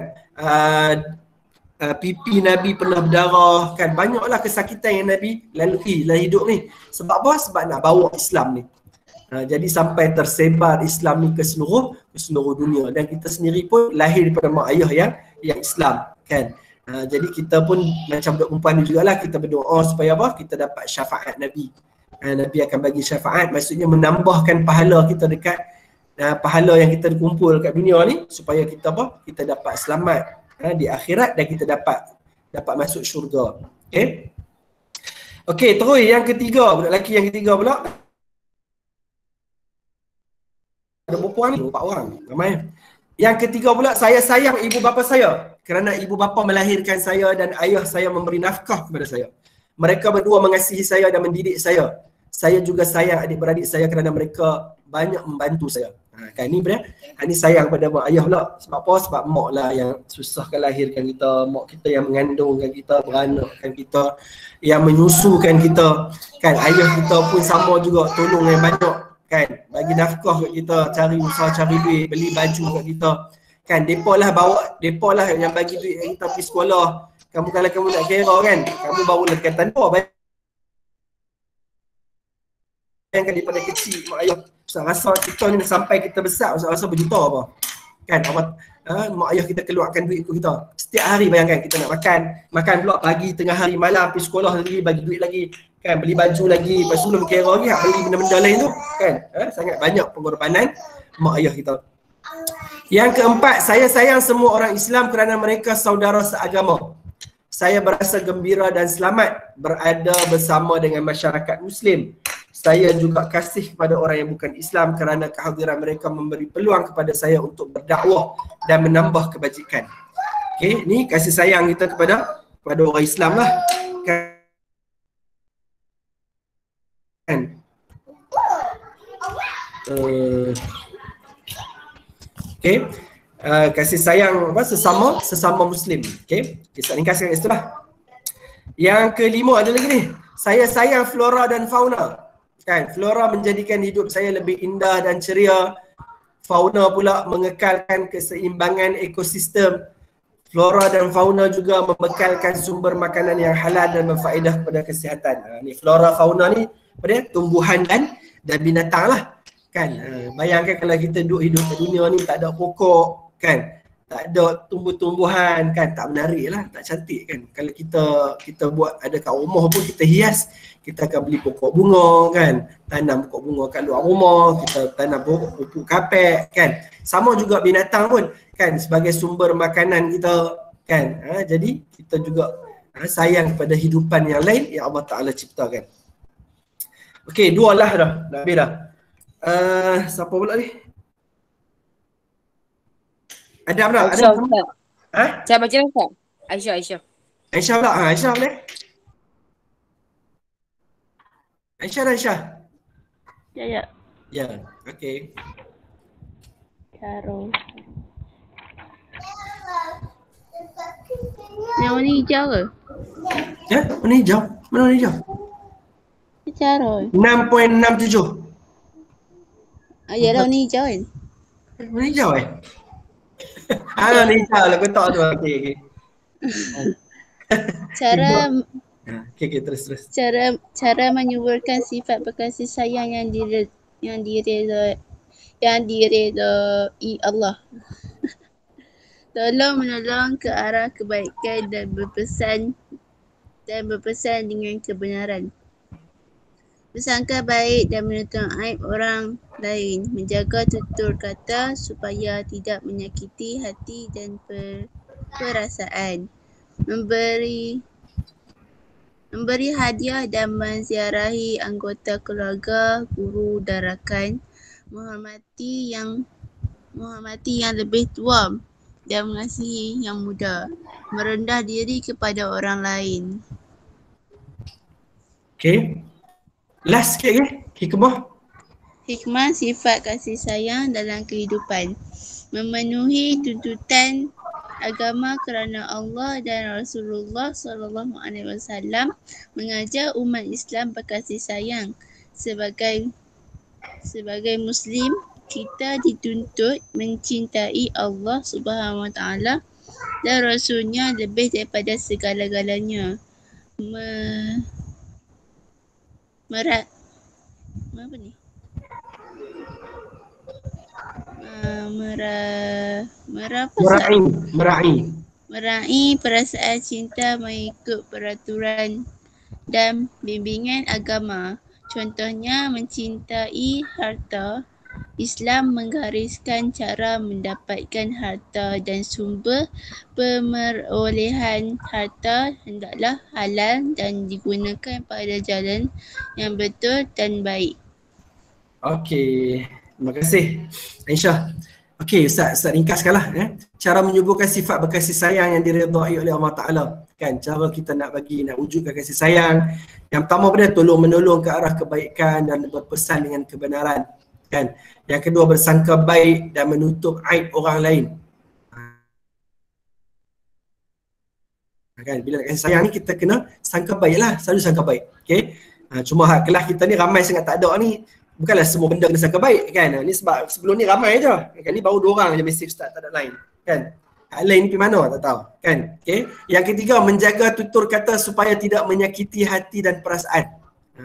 Pipi Nabi pernah berdarah. Kan? Banyaklah kesakitan yang Nabi lalui dalam hidup ni. Sebab apa? Sebab nak bawa Islam ni. Jadi sampai tersebar Islam ni ke seluruh dunia. Dan kita sendiri pun lahir daripada mak ayah yang Islam. Kan? Jadi kita pun macam budak perempuan ni jugalah, kita berdoa supaya apa? Kita dapat syafaat Nabi. Nabi akan bagi syafaat, maksudnya menambahkan pahala kita dekat pahala yang kita kumpul kat dunia ni supaya kita apa? Kita dapat selamat di akhirat dan kita dapat masuk syurga. Okey. Okey, terus yang ketiga, budak lelaki yang ketiga pula. Ada perempuan ni 4 orang, ramai. Yang ketiga pula, saya sayang ibu bapa saya kerana ibu bapa melahirkan saya dan ayah saya memberi nafkah kepada saya. Mereka berdua mengasihi saya dan mendidik saya. Saya juga sayang adik-beradik saya kerana mereka banyak membantu saya. Kan ni benar? Ini sayang pada mak ayah pula. Sebab apa? Sebab mak lah yang susahkan lahirkan kita, mak kita yang mengandungkan kita, beranakkan kita, yang menyusukan kita. Kan ayah kita pun sama juga, tolong yang banyak. Kan, bagi nafkah kat kita, cari usaha, cari duit, beli baju kat kita. Kan, depa lah yang bagi duit kat kita pergi sekolah. Kamu kalau kamu nak kira kan, kamu baru lekat tanpa bayangkan daripada kecil mak ayah. Ustaz rasa kita ni sampai kita besar, Ustaz rasa berjuta apa. Kan, mak ayah kita keluarkan duit untuk kita. Setiap hari bayangkan kita nak makan pula pagi, tengah hari, malam, pergi sekolah lagi, bagi duit lagi. Kan, beli baju lagi, lepas tu belum kira lagi, beli benda-benda lain tu. Kan, sangat banyak pengorbanan mak ayah kita. Yang keempat, saya sayang semua orang Islam kerana mereka saudara seagama. saya berasa gembira dan selamat berada bersama dengan masyarakat Muslim. Saya juga kasih kepada orang yang bukan Islam kerana kehadiran mereka memberi peluang kepada saya untuk berdakwah dan menambah kebajikan. Okey, ni kasih sayang kita kepada orang Islam lah. Kan? Okey. Kasih sayang apa sesama Muslim. Okey. Kisah ringkaskan itulah. Yang kelima ada lagi ni. Saya sayang flora dan fauna. Kan, flora menjadikan hidup saya lebih indah dan ceria. Fauna pula mengekalkan keseimbangan ekosistem. Flora dan fauna juga membekalkan sumber makanan yang halal dan berfaedah kepada kesihatan. Ni flora fauna ni apa dia? Tumbuhan dan binatang lah. Kan, bayangkan kalau kita hidup di dunia ni tak ada pokok, kan, tak ada tumbuh-tumbuhan, kan, tak menarik lah, tak cantik kan. Kalau kita buat ada kat rumah pun kita hias, kita akan beli pokok bunga, kan, tanam pokok bunga kat luar rumah, kita tanam pokok kapet, kan. Sama juga binatang pun, kan, sebagai sumber makanan kita, kan. Jadi kita juga sayang pada hidupan yang lain yang Allah Ta'ala ciptakan. Okey, 2 lah dah, dah habis dah. Siapa pula ni? Adam pula? Aisyah, Ustaz. Ha? Saya baca Ustaz. Aisyah. Aisyah pula? Aisyah boleh? Aisyah. Ya. Ya, okey. Carol. Yang warna hijau ke? Ya, mana hijau? Mana warna hijau? Carol. 6.67. Ya, warna hijau kan? Warna hijau warna hijau lah kotak tu. Okey. Okey, terus. Cara menyuburkan sifat berkasih sayang yang diredai Allah. Tolong menolong ke arah kebaikan dan berpesan dengan kebenaran. Bersangka baik dan menutup aib orang lain, menjaga tutur kata supaya tidak menyakiti hati dan perasaan, memberi hadiah dan menziarahi anggota keluarga, guru dan rakan, menghormati yang lebih tua dan mengasihi yang muda, merendah diri kepada orang lain. Okey. Last sikit lagi, Hikmah sifat kasih sayang dalam kehidupan. Memenuhi tuntutan agama kerana Allah dan Rasulullah SAW mengajar umat Islam berkasih sayang. Sebagai Muslim, kita dituntut mencintai Allah Subhanahu Wa Taala dan Rasulnya lebih daripada segala-galanya. Meraih perasaan cinta mengikut peraturan dan bimbingan agama. Contohnya mencintai harta. Islam menggariskan cara mendapatkan harta dan sumber pemerolehan harta hendaklah halal dan digunakan pada jalan yang betul dan baik. Okey, terima kasih Aisyah. Okey, Ustaz ringkaskanlah cara menyuburkan sifat berkasih sayang yang diredai oleh Allah Ta'ala. Kan, cara kita nak wujudkan kasih sayang. Yang pertama pada tolong menolong ke arah kebaikan dan berpesan dengan kebenaran. Kan. Yang kedua bersangka baik dan menutup aib orang lain. Kan, bila nak kasih sayang ni kita kena sangka baiklah, selalu sangka baik. Okey. Cuma kelas kita ni ramai sangat tak ada ni. Bukanlah semua benda kena sangka baik kan. Ni sebab sebelum ni ramai je. Kan ni baru 2 orang je mesej ustaz, tak ada lain. Kan. Hak lain pergi mana tak tahu. Kan. Okey. Yang ketiga menjaga tutur kata supaya tidak menyakiti hati dan perasaan.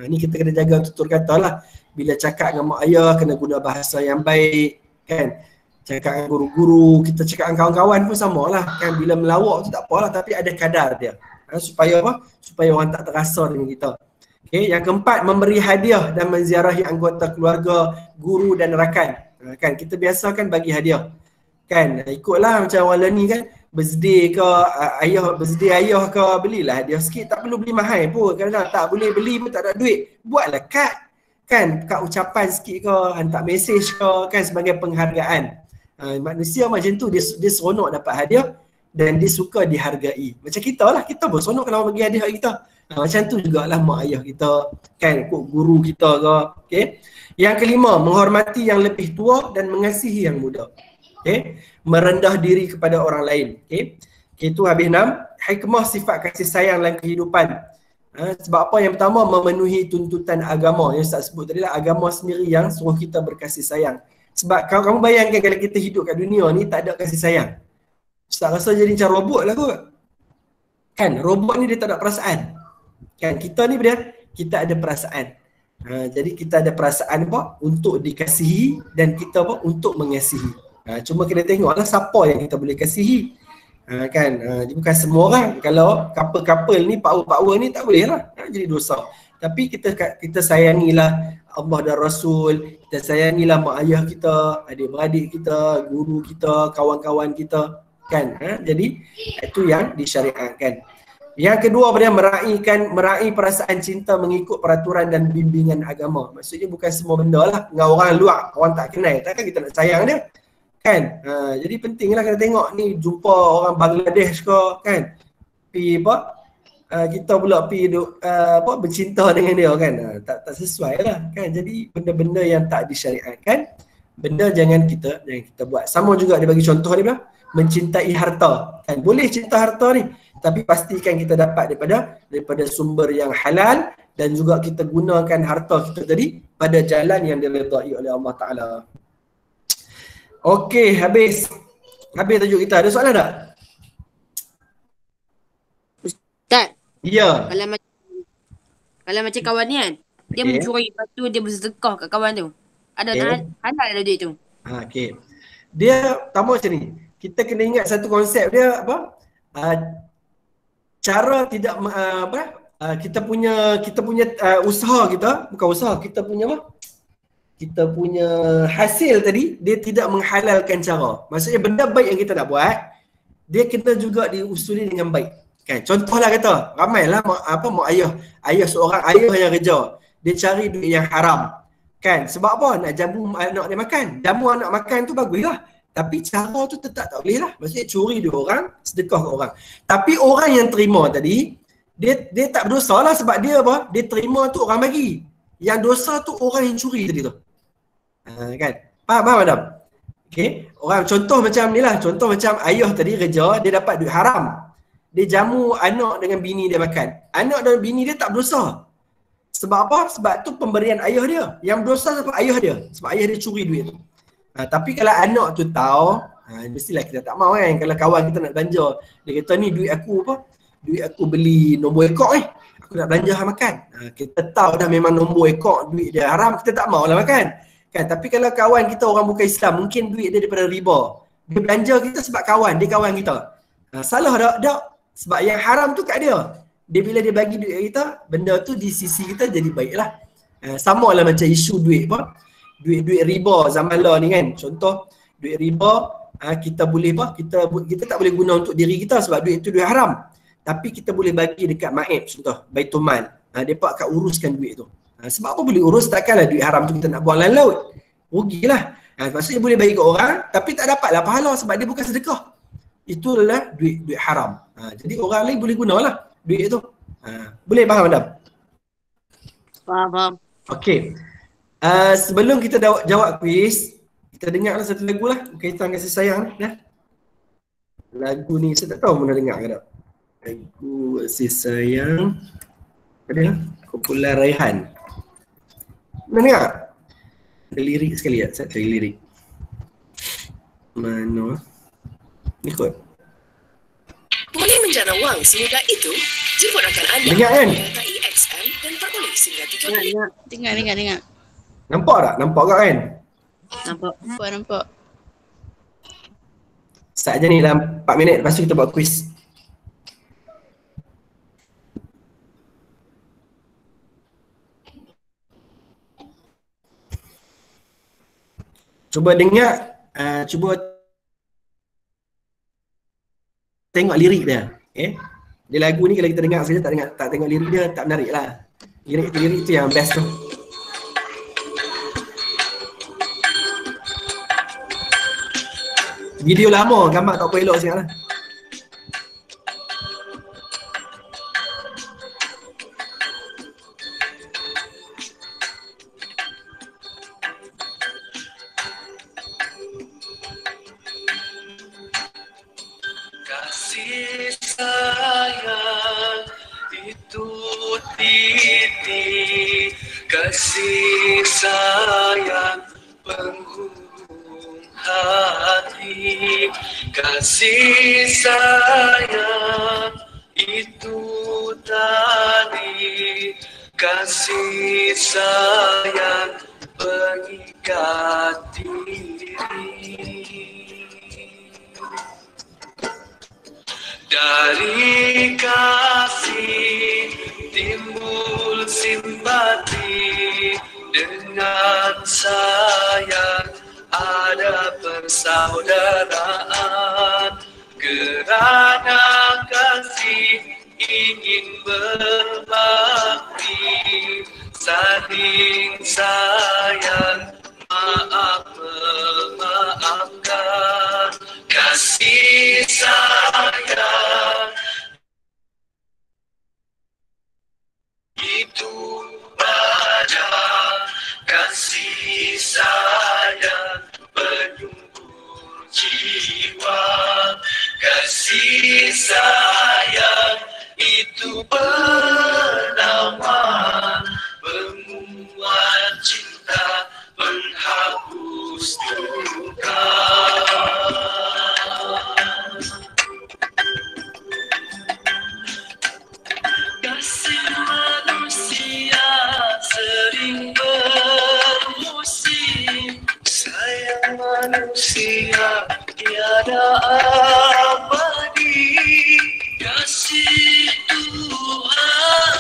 Ni kita kena jaga tutur kata lah. Bila cakap dengan mak ayah kena guna bahasa yang baik. Kan. Cakap dengan guru-guru, kita cakap dengan kawan-kawan pun sama lah. Kan. Bila melawak tu tak apalah tapi ada kadar dia. Supaya apa? Supaya orang tak terasa dengan kita. Okay. Yang keempat, memberi hadiah dan menziarahi anggota keluarga, guru dan rakan. Kan kita biasakan bagi hadiah. Kan ikutlah macam orang learning kan, birthday ke, ayah birthday ayah ke, belilah hadiah sikit, tak perlu beli mahal pun. Kadang-kadang tak boleh beli pun tak ada duit, buatlah kad kan, kad ucapan sikit ke, hantar mesej ke kan, sebagai penghargaan. Manusia macam tu, dia seronok dapat hadiah dan dia suka dihargai. Macam kita lah, kita pun seronok kalau bagi hadiah kita. Macam tu jugalah mak ayah kita kan, guru kita ke. Okay. Yang kelima, menghormati yang lebih tua dan mengasihi yang muda. Okay. Merendah diri kepada orang lain. Okay. Itu habis 6. Hikmah sifat kasih sayang dalam kehidupan. Sebab apa? Yang pertama, memenuhi tuntutan agama. Yang Ustaz sebut tadi lah, agama sendiri yang suruh kita berkasih sayang. Sebab kalau kamu bayangkan kalau kita hidup kat dunia ni tak ada kasih sayang, Ustaz rasa jadi macam robot lah kot. Kan, robot ni dia tak ada perasaan. Kan, kita ni kita ada perasaan. Jadi kita ada perasaan apa? Untuk dikasihi, dan kita apa? Untuk mengasihi. Cuma kena tengoklah siapa yang kita boleh kasihi. Kan, bukan semua orang. Kalau couple-couple ni, power-power ni tak boleh lah. Jadi dosa. Tapi kita sayangilah Allah dan Rasul, kita sayangilah mak ayah kita, adik-beradik kita, guru kita, kawan-kawan kita kan. Jadi itu yang disyariatkan. Yang kedua, meraih perasaan cinta mengikut peraturan dan bimbingan agama. Maksudnya bukan semua benda lah dengan orang luar, orang tak kenal, takkan kita nak sayang dia kan. Jadi pentinglah kita tengok ni, jumpa orang Bangladesh ke kan, pergi apa, kita pula pergi bercinta dengan dia kan, tak sesuai lah kan. Jadi benda-benda yang tak disyariatkan, benda jangan kita buat. Sama juga dia bagi contoh dia, mencintai harta kan. Boleh cinta harta ni, tapi pastikan kita dapat daripada sumber yang halal, dan juga kita gunakan harta kita tadi pada jalan yang diredai oleh Allah Ta'ala. Okey, habis tajuk kita. Ada soalan tak? Ustaz, ya. Kalau macam kawan ni kan, dia mencuri, lepas tu dia bersedekah kat kawan tu, ada halal ada duit tu. Okey. Dia pertama macam ni, kita kena ingat satu konsep dia apa? Cara tidak kita punya usaha kita, bukan usaha, kita punya apa? Kita punya hasil tadi, dia tidak menghalalkan cara. Maksudnya benda baik yang kita nak buat, dia kena juga diusuli dengan baik. Kan, contohlah kata, ramailah mak ayah seorang ayah yang kerja, dia cari duit yang haram. Kan, sebab apa? Nak jamu anak dia makan. Jamu anak makan tu baguslah, tapi cara tu tetap tak boleh lah. Maksudnya curi duit orang, sedekah ke orang. Tapi orang yang terima tadi, dia tak berdosa lah, sebab dia apa? Dia terima tu orang bagi. Yang dosa tu orang yang curi tadi tu. Kan? Faham Adam? Okay. Orang contoh macam ni lah. Contoh macam ayah tadi kerja, dia dapat duit haram. Dia jamu anak dengan bini dia makan. Anak dan bini dia tak berdosa. Sebab apa? Sebab tu pemberian ayah dia. Yang berdosa sebab ayah dia. Sebab ayah dia curi duit tu. Tapi kalau anak tu tahu, mestilah kita tak mahu kan. Kalau kawan kita nak belanja, dia kata ni duit aku apa? Duit aku beli nombor ekor aku nak belanja makan. Kita tahu dah memang nombor ekor duit dia haram, kita tak mahu lah makan. Kan? Tapi kalau kawan kita orang bukan Islam, mungkin duit dia daripada riba. Dia belanja kita sebab kawan, dia kawan kita. Salah tak? Sebab yang haram tu kat dia. Bila dia bagi duit kita, benda tu di sisi kita jadi baiklah. Sama lah macam isu duit apa? Duit riba zaman lah ni kan. Contoh duit riba, kita boleh apa? Kita tak boleh guna untuk diri kita sebab duit tu duit haram. Tapi kita boleh bagi dekat maib, contoh Baitul Mal. Depa akan uruskan duit tu. Sebab apa boleh urus? Takkanlah duit haram tu kita nak buang dalam laut. Rugilah. Maksudnya boleh bagi ke orang tapi tak dapatlah pahala sebab dia bukan sedekah. Itu adalah duit haram. Jadi orang lain boleh gunalah duit itu. Boleh faham Adam? Faham. Okey. Sebelum kita jawab kuis, kita dengarlah satu lagu lah berkaitan kasih sayang dah. Lagu ni saya tak tahu mana dengar ke tak. Lagu kasih sayang. Ada kumpulan Raihan. Mana dengar? Ada lirik sekali tak? Saya cari lirik. Mana? Ni kot. Boleh menjana wang semudah itu? Jemput rakan anda. Dengar kan? EXM dan peroleh sehingga 3 minit. Dengar. Nampak tak? Nampak tak kan? Nampak. Start je ni dalam 4 minit. Lepas tu kita buat quiz. Cuba dengar. Cuba tengok lirik dia. Dia lagu ni kalau kita dengar saja tak tengok lirik dia tak menarik lah. Lirik tu yang best tu. Video lama, gambar tak apa elok sangat lah. Kasih sayang itu titik, kasih sayang penghubung hati, kasih sayang itu tali, kasih sayang pengikat diri. Dari kasih timbul simpati, dengan sayang ada persaudaraan. Kerana kasih ingin berbakti, saling sayang, maaf memaafkan. Kasih sayang itu ada, kasih sayang penyumbur jiwa, kasih sayang itu penawar, penguat cinta, penghapus duka. Kasih manusia sering bermusim, sayang manusia tiada abadi. Kasih Tuhan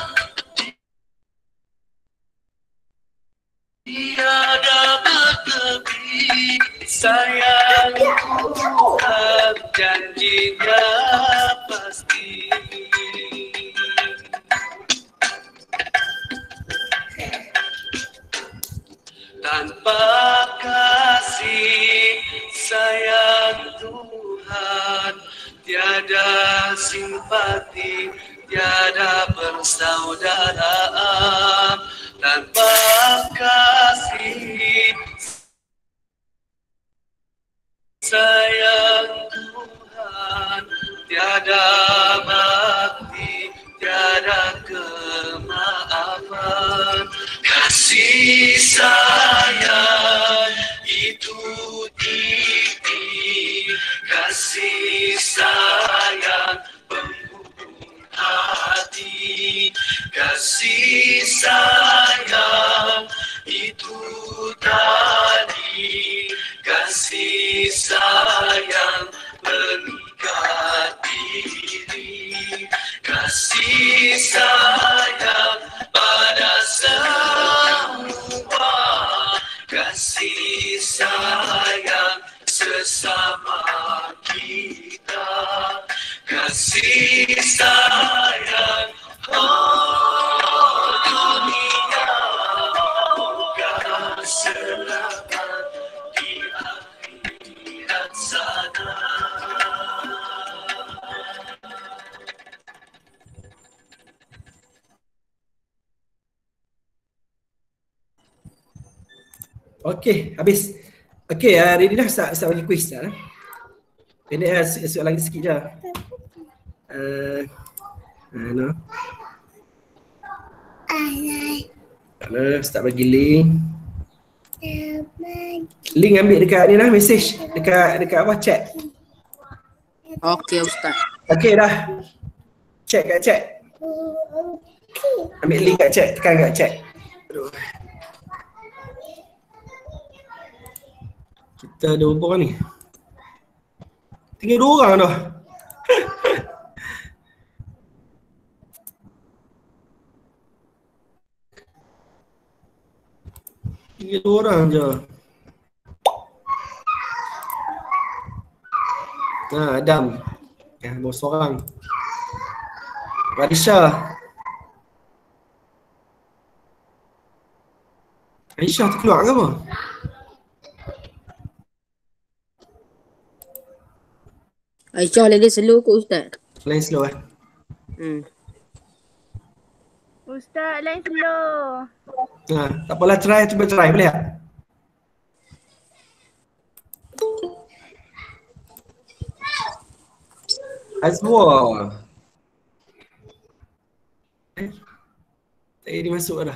tiada bertepi, sayang Tuhan janjinya pasti. Tanpa kasih sayang Tuhan, tiada simpati, tiada persaudaraan. Tanpa kasih sayang Tuhan, tiada bakti, tiada kemaafan. Kasih sayang itu titik, kasih sayang penghubung hati, kasih sayang itu tali, kasih sayang mengikat diri, kasih sayang pada semua, kasih sayang sesama kita, kasih sayang dunia bukan selamat di akhirat sana. Okey, habis. Okey, ready dah start bagi quiz dah. Pendek soalan lagi sikit je. No. Start bagi link. Link ambil dekat ni lah, message dekat apa, chat. Okey Ustaz. Okey dah. Check kat chat. Ambil link kat chat, tekan kat chat. Aduh. Kita ada berapa orang ni? Tinggal 2 orang dah. Tinggal 2 orang je. Adam. Bawa seorang. Radisha. Aisyah tu keluar ke apa? Aisyah dia slow kot Ustaz. Lain slow Ustaz, lain slow. Tak apalah, cuba try boleh tak? Azwa. Tadi dia masuk dah.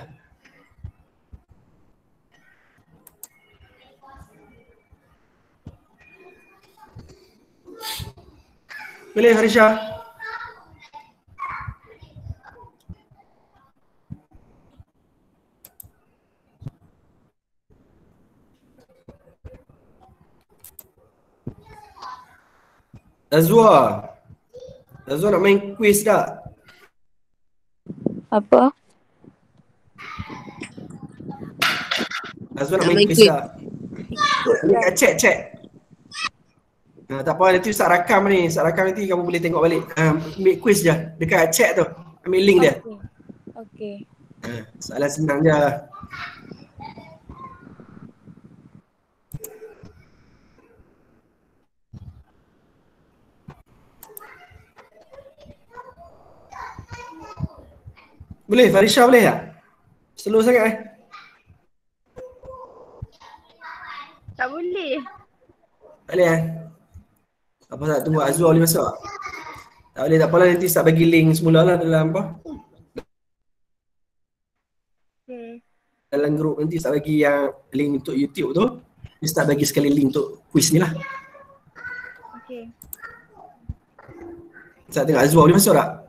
Boleh Harisha? Azwa nak main quiz tak? Apa? Azwa nak main quiz tak? Dekat chat. Tak apa, nanti Ustaz rakam ni. Ustaz rakam nanti kamu boleh tengok balik. Ambil quiz je dekat chat tu. Ambil link dia. Okey. Soalan senang je. Boleh, Farisha boleh tak? Slow sangat Tak boleh. Tak boleh Apa tak tunggu Azwa boleh masuk? Tak boleh, tak apalah, nanti Ustaz bagi link semula lah dalam apa? Okey. Dalam grup nanti Ustaz bagi yang link untuk YouTube tu. Ustaz bagi sekali link untuk quiz ni lah. Okey. Ustaz tengok Azwa boleh masuk tak?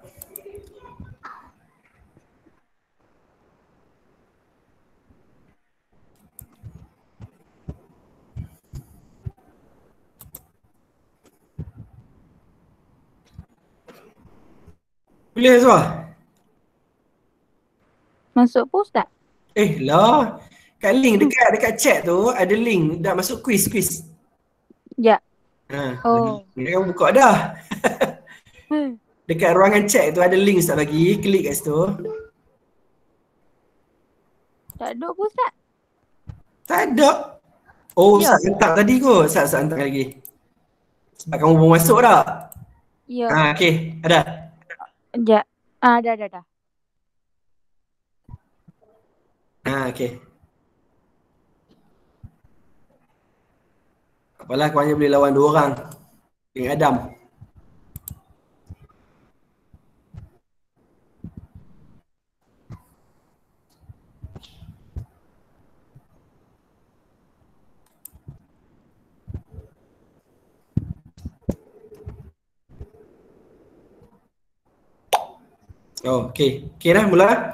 Boleh Azwa? Masuk pun Ustaz? Lah. Kat link dekat chat tu ada link dah masuk quiz. Ya. Oh. Kamu buka dah. Dekat ruangan chat tu ada link Ustaz bagi, klik kat situ. Tak ada pun Ustaz? Tak ada. Oh, Ustaz hantar tadi kot. Ustaz hantar lagi. Sebab kamu baru masuk tak? Ya. Okey. Ada? Sekejap. Dah. Okey. Apalah, kau hanya boleh lawan 2 orang. Dengan Adam. Oh, okey. Okey dah, mula.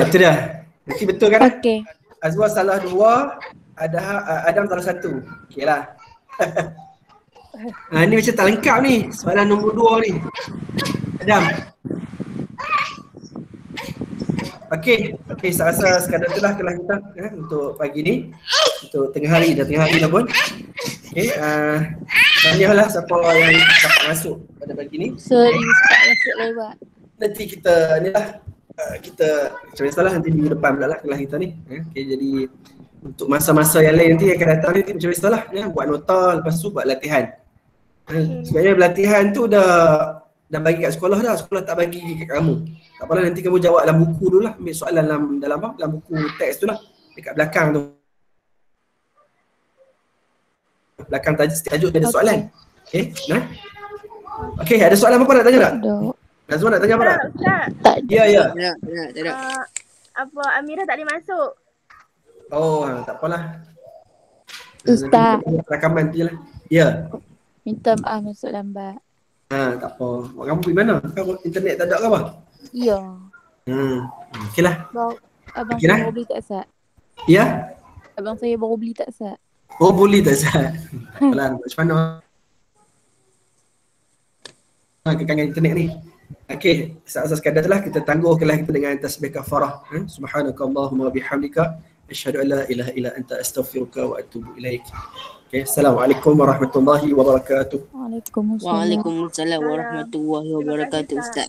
Itu dah. Nanti betul kan? Okey. Azwar salah 2, Adam salah 1. Okeylah. Ni macam tak lengkap ni. Soalan nombor 2 ni. Adam. Okey, saya rasa sekadar itulah kelas kita untuk pagi ni. Untuk tengah hari dah pun. Okey, tahniahlah siapa yang dapat masuk pada pagi ni. Sorry, tak masuk lewat. Nanti kita ni lah kita macam biasalah nanti minggu depan pula lah kelas kita ni. Okey, jadi untuk masa-masa yang lain nanti akan datang nanti macam biasalah buat nota, lepas tu buat latihan. Sebenarnya latihan tu dah bagi kat sekolah dah, sekolah tak bagi kat kamu. Tak apalah, nanti kamu jawab dalam buku dulu lah, ambil soalan dalam buku teks tu lah, dekat belakang tu. Belakang tajuk dia ada soalan. Okey, nah. Okey, ada soalan apa nak tanya tak? Nazwa nak tanya apa tak? Tak. Ya. Tak ada. Apa Amira tak boleh masuk? Oh, tak apalah. Ustaz, Rakaman tu je lah. Ya. minta maaf masuk lambat. Tak apa. Mak kamu pergi mana? Kau internet tak ada ke apa? Ya. Okeylah. Abang Okey lah. saya baru beli tak Sat? Ya? Abang saya baru beli tak Sat? Oh, boleh tak Zat? Alah, macam mana? Kekangan internet ni. Okey, asas sekadar itulah kita tangguhkanlah kita dengan tasbih kafarah. Subhanakallahumma bihamdika asyhadu an la ilaha illa anta astaghfiruka wa atubu ilaik. Okey, assalamualaikum warahmatullahi wabarakatuh. Waalaikumsalam. Waalaikumsalam warahmatullahi wabarakatuh, Ustaz.